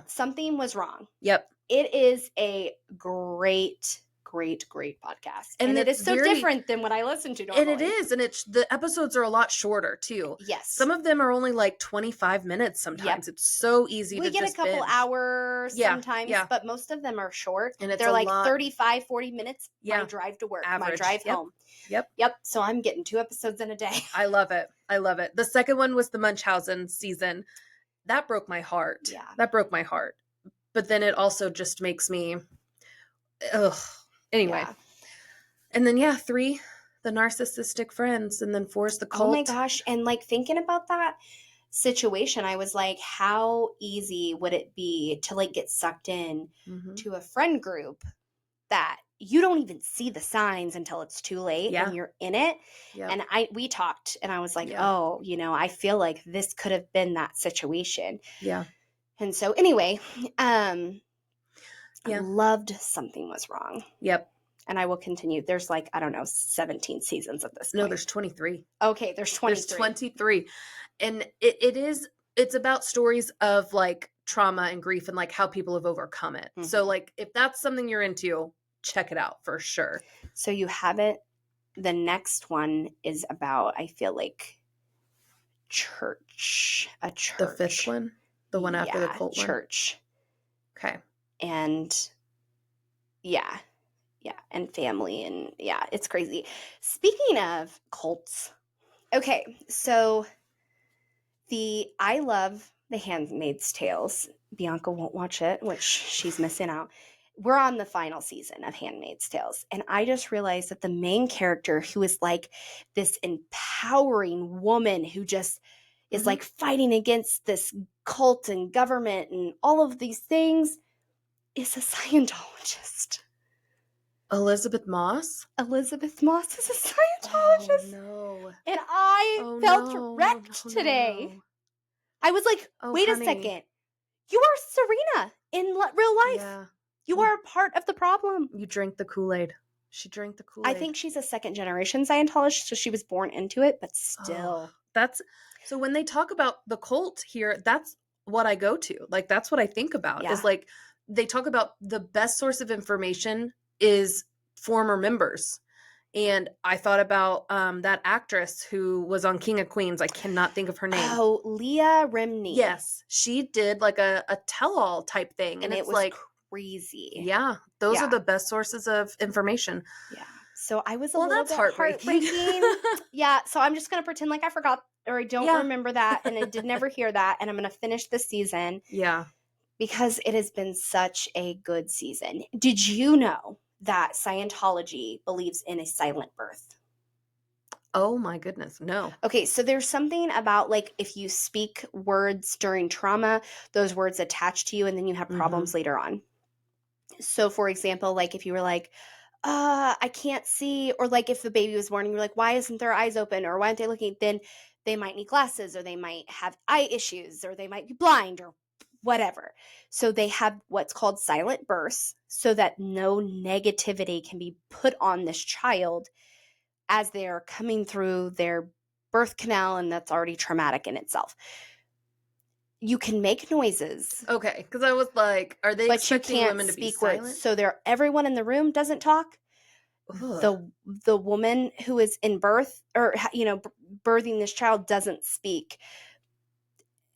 something was wrong. Yep. It is a great podcast. And it is so different than what I listen to normally. And it is. And the episodes are a lot shorter too. Yes. Some of them are only like 25 minutes sometimes. It's so easy to just We get a couple binge. hours sometimes, but most of them are short. And they're like 35, 40 minutes. My drive to work, average. My drive home. Yep. So I'm getting 2 episodes in a day. I love it. The second one was the Munchausen season. That broke my heart. Yeah. That broke my heart. But then it also just makes me, ugh. Anyway. Yeah. And then, 3, the narcissistic friends. And then 4 is the cult. Oh my gosh. And like thinking about that situation, I was like, how easy would it be to like get sucked in to a friend group that you don't even see the signs until it's too late and you're in it. And we talked and I was like, oh, I feel like this could have been that situation. Yeah. And so anyway, I loved Something Was Wrong. Yep. And I will continue. There's like, I don't know, 17 seasons at this point. No, there's 23. Okay, there's 23. There's 23. And it's about stories of like trauma and grief and like how people have overcome it. So like if that's something you're into, check it out for sure. So you haven't, the next one is about, I feel like, a church. The 5th one? The one after the cult one? Church. Okay. And and family, and it's crazy. Speaking of cults, okay, so I love The Handmaid's Tales. Bianca won't watch it, which she's missing out. We're on the final season of Handmaid's Tales, and I just realized that the main character, who is like this empowering woman who just is like fighting against this cult and government and all of these things, is a Scientologist. Elizabeth Moss? Elizabeth Moss is a Scientologist. Oh, no. And I felt wrecked today. No. I was like, wait a second. You are Serena in real life. Yeah. You are a part of the problem. You drank the Kool-Aid. She drank the Kool-Aid. I think she's a 2nd generation Scientologist, so she was born into it, but still. So when they talk about the cult here, that's what I go to. Like, that's what I think about. Is like, they talk about the best source of information is former members. And I thought about that actress who was on King of Queens. I cannot think of her name. Oh, Leah Remini. Yes. She did like a tell-all type thing. And it was like crazy. Yeah. Those are the best sources of information. Yeah. So I was a Well, little that's bit heartbreaking. heartbreaking. Yeah, so I'm just going to pretend like I forgot or I don't Yeah. remember that and I did never hear that, and I'm going to finish the season Yeah. because it has been such a good season. Did you know that Scientology believes in a silent birth? Oh my goodness. No. Okay, so there's something about like if you speak words during trauma, those words attach to you and then you have problems later on. So for example, like if you were like, I can't see, or like if the baby was born and you're like, why isn't their eyes open or why aren't they looking? Then they might need glasses or they might have eye issues or they might be blind or whatever. So they have what's called silent births so that no negativity can be put on this child as they're coming through their birth canal, and that's already traumatic in itself. You can make noises, Okay, because I was like, are they but you expecting can't women to be speak words. silent? So everyone in the room doesn't talk. Ugh. The woman who is in birth or birthing this child doesn't speak,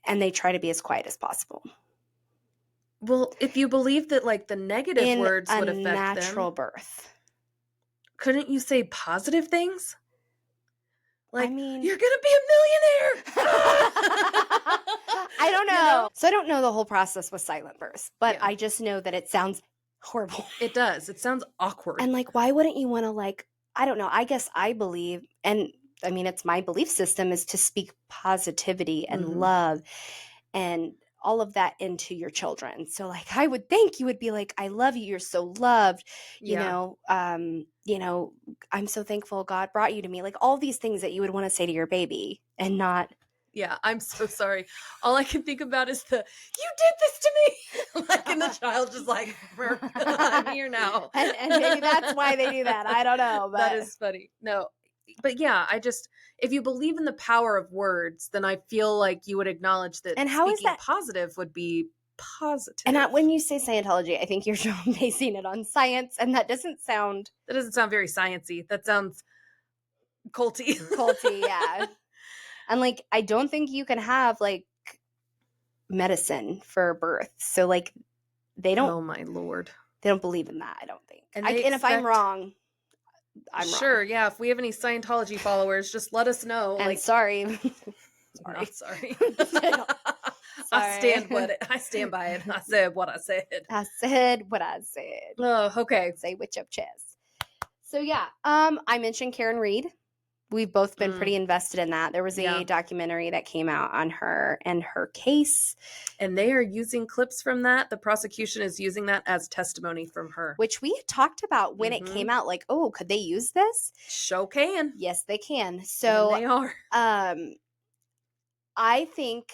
and they try to be as quiet as possible Well, if you believe that like the negative in words a would affect natural them, birth. couldn't you say positive things? I Like, mean, you're gonna be a millionaire. I don't know. You know? So I don't know the whole process with silent births, but Yeah. I just know that it sounds horrible. It does. It sounds awkward. And like, why wouldn't you want to like, I don't know. I guess I believe, and I mean, it's my belief system is to speak positivity and love and all of that into your children. So like, I would think you would be like, I love you. You're so loved. Yeah. I'm so thankful God brought you to me. Like all these things that you would want to say to your baby and not. Yeah, I'm so sorry. All I can think about is you did this to me. Like, and the child just like, I'm here now. and maybe that's why they do that. I don't know. But That is funny. No, but yeah, if you believe in the power of words, then I feel like you would acknowledge that and how is speaking that positive would be positive. And when you say Scientology, I think you're basing it on science, and that doesn't sound That doesn't sound very sciencey. That sounds culty. culty, yeah. And like, I don't think you can have like medicine for birth. So like, they don't. Oh my lord. They don't believe in that. I don't think. And if I'm wrong, I'm wrong. Sure. Yeah. If we have any Scientology followers, just let us know. And like, sorry. I'm not sorry. Sorry. I stand by it. I said what I said. I said what I said. Oh, okay. Say witch up chest. So yeah, I mentioned Karen Reed. We've both been pretty invested in that. There was a documentary that came out on her and her case. And they are using clips from that. The prosecution is using that as testimony from her. Which we had talked about when it came out. Like, oh, could they use this? Sure can. Yes, they can. So and they are. I think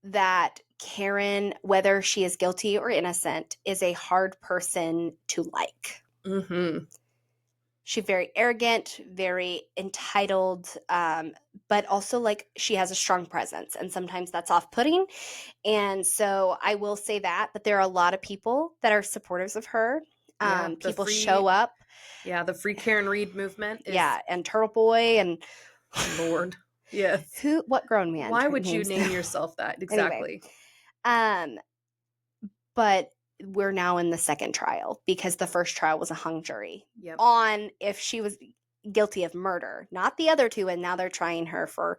that Karen, whether she is guilty or innocent, is a hard person to like. Mm-hmm. She's very arrogant, very entitled, but also like she has a strong presence, and sometimes that's off-putting. And so I will say that, but there are a lot of people that are supporters of her. People show up. Yeah, the Free Karen Reed movement. And Turtle Boy and Lord. Yes. What grown man? Why would you name yourself that? Exactly. Anyway, but we're now in the second trial because the first trial was a hung jury on if she was guilty of murder, not the other two. And now they're trying her for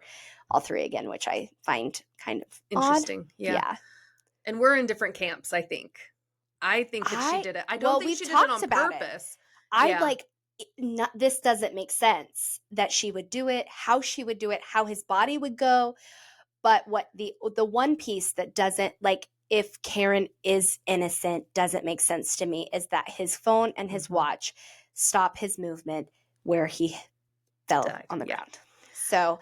all three again, which I find kind of interesting. Odd. Yeah. And we're in different camps, I think. I think that she did it. I don't think she did it on purpose. This doesn't make sense that she would do it, how she would do it, how his body would go. But what the one piece that doesn't, like, if Karen is innocent, doesn't make sense to me is that his phone and his watch stop his movement where he fell on the ground. So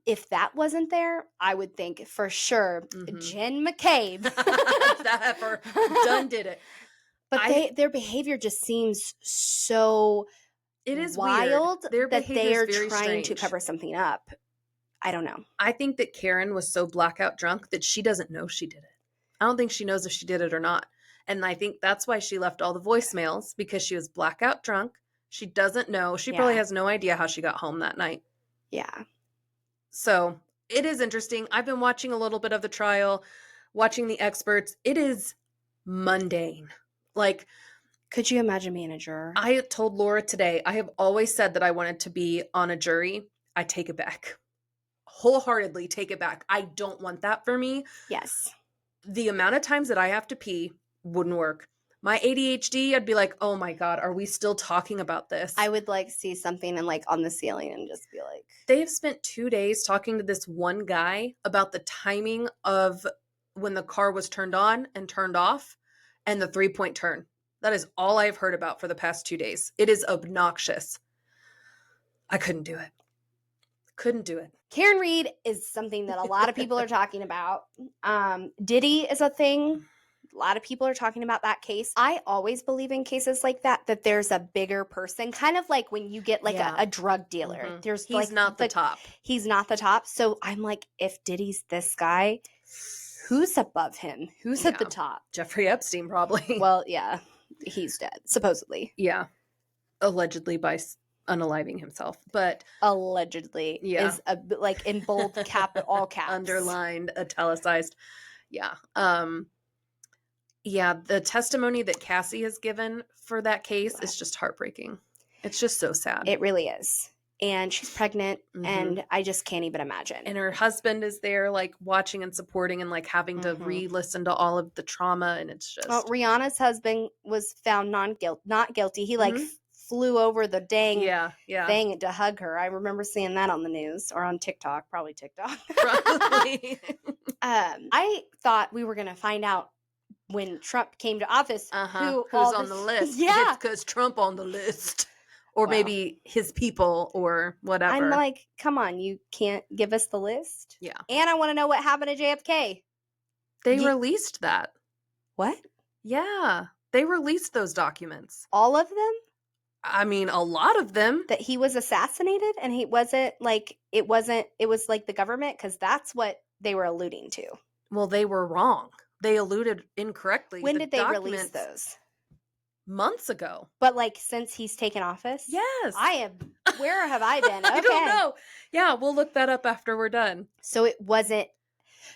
if that wasn't there, I would think for sure Jen McCabe that done did it. But their behavior just seems so wild that they are trying to cover something up. I don't know. I think that Karen was so blackout drunk that she doesn't know she did it. I don't think she knows if she did it or not. And I think that's why she left all the voicemails, because she was blackout drunk. She doesn't know. She probably has no idea how she got home that night. Yeah. So it is interesting. I've been watching a little bit of the trial, watching the experts. It is mundane. Like, Could you imagine being a juror? I told Laura today, I have always said that I wanted to be on a jury. I take it back. Wholeheartedly take it back. I don't want that for me. Yes. The amount of times that I have to pee wouldn't work. My ADHD, I'd be like, oh my God, are we still talking about this? I would like see something and like on the ceiling and just be like. They have spent 2 days talking to this one guy about the timing of when the car was turned on and turned off and the 3-point turn. That is all I've heard about for the past 2 days. It is obnoxious. I couldn't do it. Couldn't do it. Karen Reed is something that a lot of people are talking about. Diddy is a thing. A lot of people are talking about that case. I always believe in cases like that there's a bigger person, kind of like when you get like Yeah. a drug dealer. Mhm. There's He's like not the top. He's not the top. So I'm like, if Diddy's this guy, who's above him? Who's at the Yeah. top? Jeffrey Epstein, probably. Well, yeah, he's dead, supposedly. Yeah. Allegedly by unaliving himself. But Allegedly is like in bold all caps. Underlined, italicized. Yeah. Yeah, the testimony that Cassie has given for that case is just heartbreaking. It's just so sad. It really is. And she's pregnant, Mhm. and I just can't even imagine. And her husband is there, like, watching and supporting and, like, having to re-listen to all of the trauma, and it's just... Well, Rihanna's husband was found not guilty. He, like, flew over the dang thing to hug her. I remember seeing that on the news, or on TikTok. Probably TikTok. Probably. I thought we were going to find out when Trump came to office who's on the list. Yeah. It's because Trump on the list. Or maybe his people or whatever. I'm like, come on, you can't give us the list? Yeah. And I want to know what happened to JFK. They released that. What? Yeah. They released those documents. All of them? I mean, a lot of them. That he was assassinated and he wasn't like, it was like the government, because that's what they were alluding to. Well, they were wrong. They alluded incorrectly. When did they release those? Months ago. But like since he's taken office? Yes. Where have I been? Okay. I don't know. Yeah, we'll look that up after we're done. So it wasn't,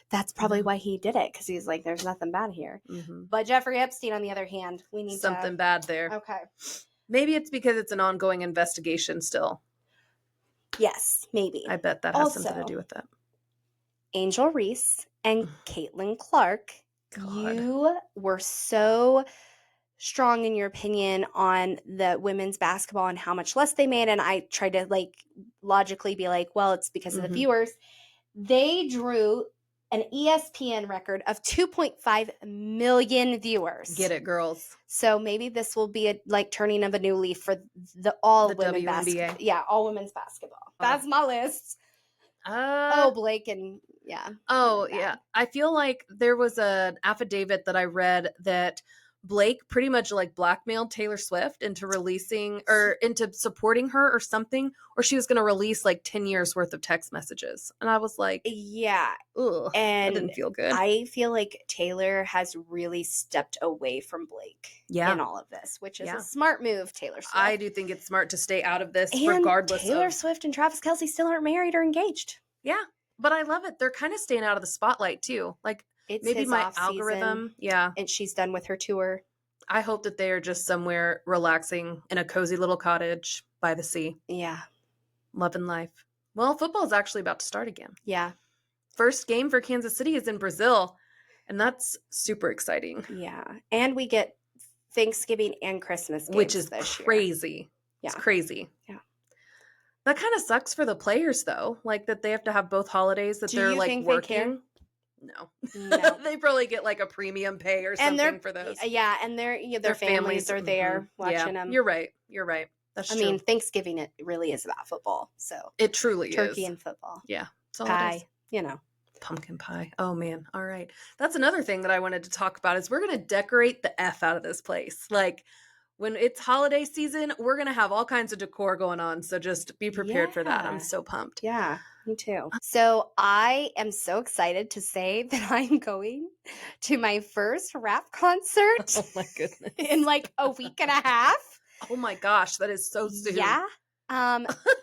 that's probably why he did it, because he's like, there's nothing bad here. Mm-hmm. But Jeffrey Epstein, on the other hand, we need something bad there. Okay. Maybe it's because it's an ongoing investigation still. Yes, maybe. I bet that has something to do with that. Angel Reese and Caitlin Clark, God. You were so strong in your opinion on the women's basketball and how much less they made, and I tried to like logically be like, well, it's because of the viewers. They drew an ESPN record of 2.5 million viewers. Get it, girls. So maybe this will be a like turning of a new leaf for all women basketball. Yeah, all women's basketball. That's my list. Blake and yeah. I feel like there was an affidavit that I read that Blake pretty much like blackmailed Taylor Swift into releasing or into supporting her or something, or she was going to release like 10 years worth of text messages. And I was like, yeah. Ugh, and that didn't feel good. I feel like Taylor has really stepped away from Blake in all of this, which is a smart move, Taylor Swift. I do think it's smart to stay out of this and regardless Taylor Swift and Travis Kelce still aren't married or engaged. Yeah. But I love it. They're kind of staying out of the spotlight too. Like it's maybe my algorithm. Yeah. And she's done with her tour. I hope that they are just somewhere relaxing in a cozy little cottage by the sea. Yeah. Loving life. Well, football is actually about to start again. Yeah. First game for Kansas City is in Brazil, and that's super exciting. Yeah. And we get Thanksgiving and Christmas games, which is this crazy. Year. Yeah. It's crazy. Yeah. That kind of sucks for the players, though. Like that they have to have both holidays that they're like working. No. They probably get like a premium pay or something for those. Yeah, and their families are there watching them. You're right. That's true. I mean, Thanksgiving, it really is about football. So it truly is. Turkey and football. Yeah. It's all pie, Pumpkin pie. Oh, man. All right. That's another thing that I wanted to talk about is we're going to decorate the F out of this place. Like when it's holiday season, we're going to have all kinds of decor going on. So just be prepared for that. I'm so pumped. Yeah. Me too. So I am so excited to say that I'm going to my first rap concert. Oh my goodness. In like a week and a half. Oh my gosh, that is so soon. Yeah.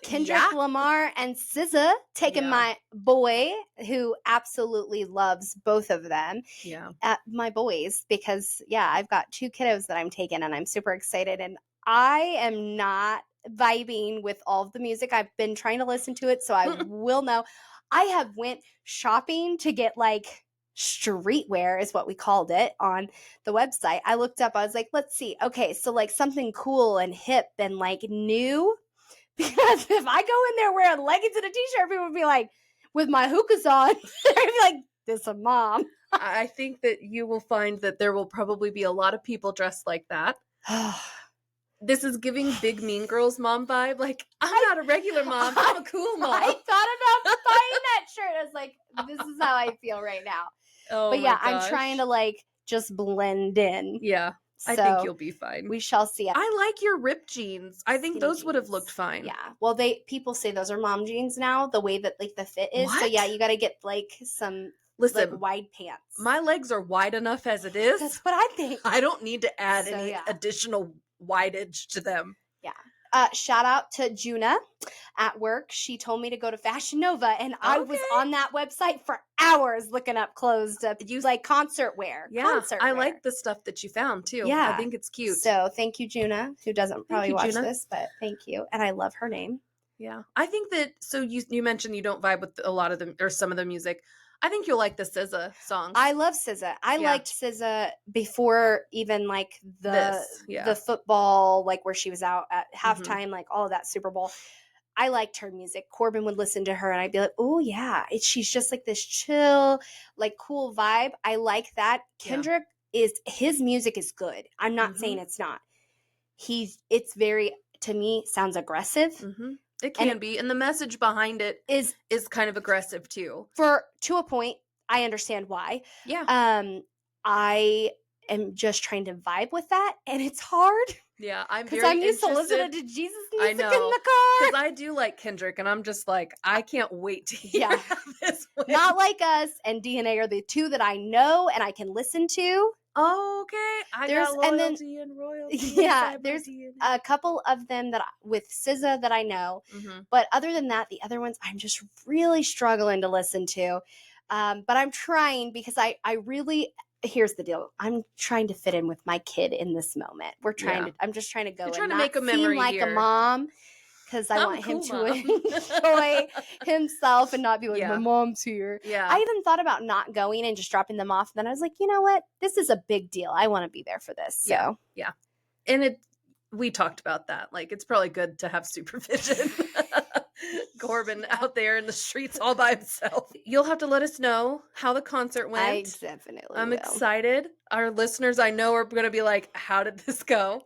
Kendrick Yeah. Lamar and SZA taking Yeah. my boy, who absolutely loves both of them, Yeah. my boys, because I've got 2 kiddos that I'm taking, and I'm super excited. And I am not vibing with all of the music. I've been trying to listen to it, so I will know. I have went shopping to get like streetwear, is what we called it on the website. I looked up, I was like, let's see. Okay, so like something cool and hip and like new. Because if I go in there wearing leggings and a t-shirt, people would be like, with my hookahs on, they'd be like, this a mom. I think that you will find that there will probably be a lot of people dressed like that. This is giving big mean girls mom vibe. Like, I'm not a regular mom. I'm a cool mom. I thought about buying that shirt. I was like, this is how I feel right now. Oh But my I'm gosh. trying to like just blend in. Yeah, I So think you'll be fine. we shall see. I like your ripped jeans. I think Skinny those would have jeans. looked fine. Yeah. Well, people say those are mom jeans now, the way that like the fit is. So What? you got to get like some Listen, like wide pants. my legs are wide enough as it is. That's what I think. I don't need to add So, any yeah. additional wideage to them. Yeah. Shout out to Juna at work. She told me to go to Fashion Nova, and I was Okay. on that website for hours looking up clothes to like concert wear. Yeah, concert I wear. like the stuff that you found too. Yeah. I think it's cute. So thank you, Juna, who doesn't probably you, watch Juna. this, but thank you. And I love her name. Yeah. I think that, so you mentioned you don't vibe with a lot of them or some of the music. I think you'll like the SZA songs. I love SZA. I liked SZA before even like the football, like where she was out at halftime, like all of that Super Bowl. I liked her music. Corbin would listen to her and I'd be like, oh yeah, she's just like this chill, like cool vibe. I like that. Kendrick his music is good. I'm not saying it's not. It's very, to me, sounds aggressive. It can be. And the message behind it is kind of aggressive too. To a point, I understand why. Yeah. I am just trying to vibe with that, and it's hard. Yeah, I'm because I'm used to listening to Jesus music in the car. Because I do like Kendrick, and I'm just like, I can't wait to hear this one. Not Like Us and DNA are the 2 that I know and I can listen to. Oh, okay. I got loyalty and royalty. Yeah, there's a couple of them that with SZA that I know, but other than that, the other ones I'm just really struggling to listen to. But I'm trying because I really. Here's the deal. I'm trying to fit in with my kid in this moment. I'm just trying to go. You're trying and to not make a memory seem like here. a mom. Because I want him to enjoy himself and not be like, my mom's here. Yeah. I even thought about not going and just dropping them off. Then I was like, you know what? This is a big deal. I want to be there for this. So. Yeah. And we talked about that. Like, it's probably good to have supervision. Corbin out there in the streets all by himself. You'll have to let us know how the concert went. I definitely I'm will. excited. Our listeners, I know, are going to be like, how did this go?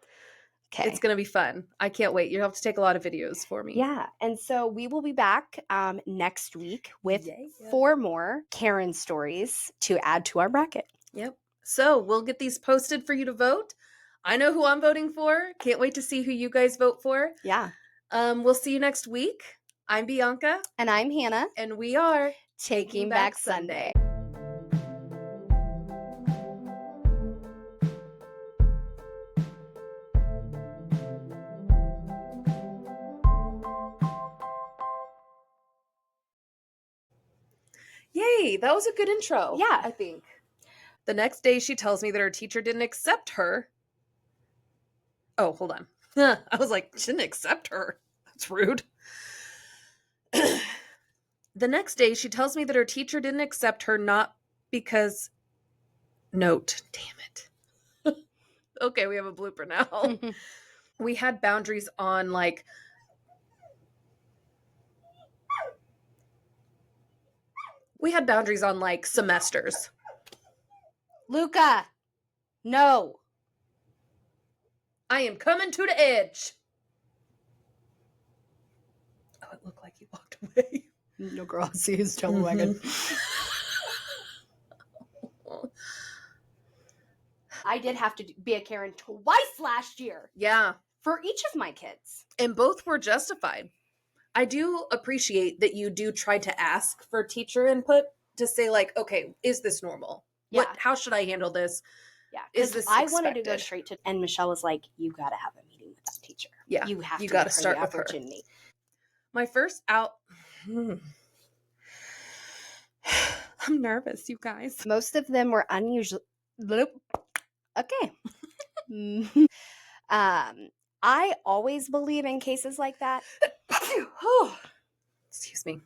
Okay. It's going to be fun. I can't wait. You'll have to take a lot of videos for me. Yeah. And so we will be back next week with 4 more Karen stories to add to our bracket. Yep. So we'll get these posted for you to vote. I know who I'm voting for. Can't wait to see who you guys vote for. Yeah. We'll see you next week. I'm Bianca. And I'm Hannah. And we are Taking Back Sunday. Yay, that was a good intro. Yeah. I think. The next day, she tells me that her teacher didn't accept her. Oh, hold on. I was like, she didn't accept her. That's rude. The next day, she tells me that her teacher didn't accept her, not because... Note. Damn it. Okay, we have a blooper now. We had boundaries on, like... We had boundaries on, like, semesters. Luca, no. I am coming to the edge. Oh, it looked like he walked away. No, girl, I see his tail wagging. I did have to be a Karen twice last year. Yeah. For each of my kids. And both were justified. I do appreciate that you do try to ask for teacher input to say, like, okay, is this normal? Yeah. How should I handle this? Yeah. Is this I wanted to expected? go straight to, and Michelle was like, you got to have a meeting with that teacher. Yeah, You have you to gotta give her start the with her. opportunity. My first out. I'm nervous, you guys. Most of them were unusual. Okay. I always believe in cases like that. Excuse me.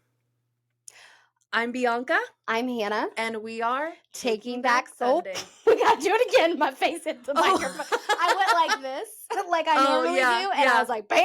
I'm Bianca, I'm Hannah. and we are Taking back Sunday. We gotta do it again. My face hit the microphone. I went like this, like I normally do, and I was like, bam.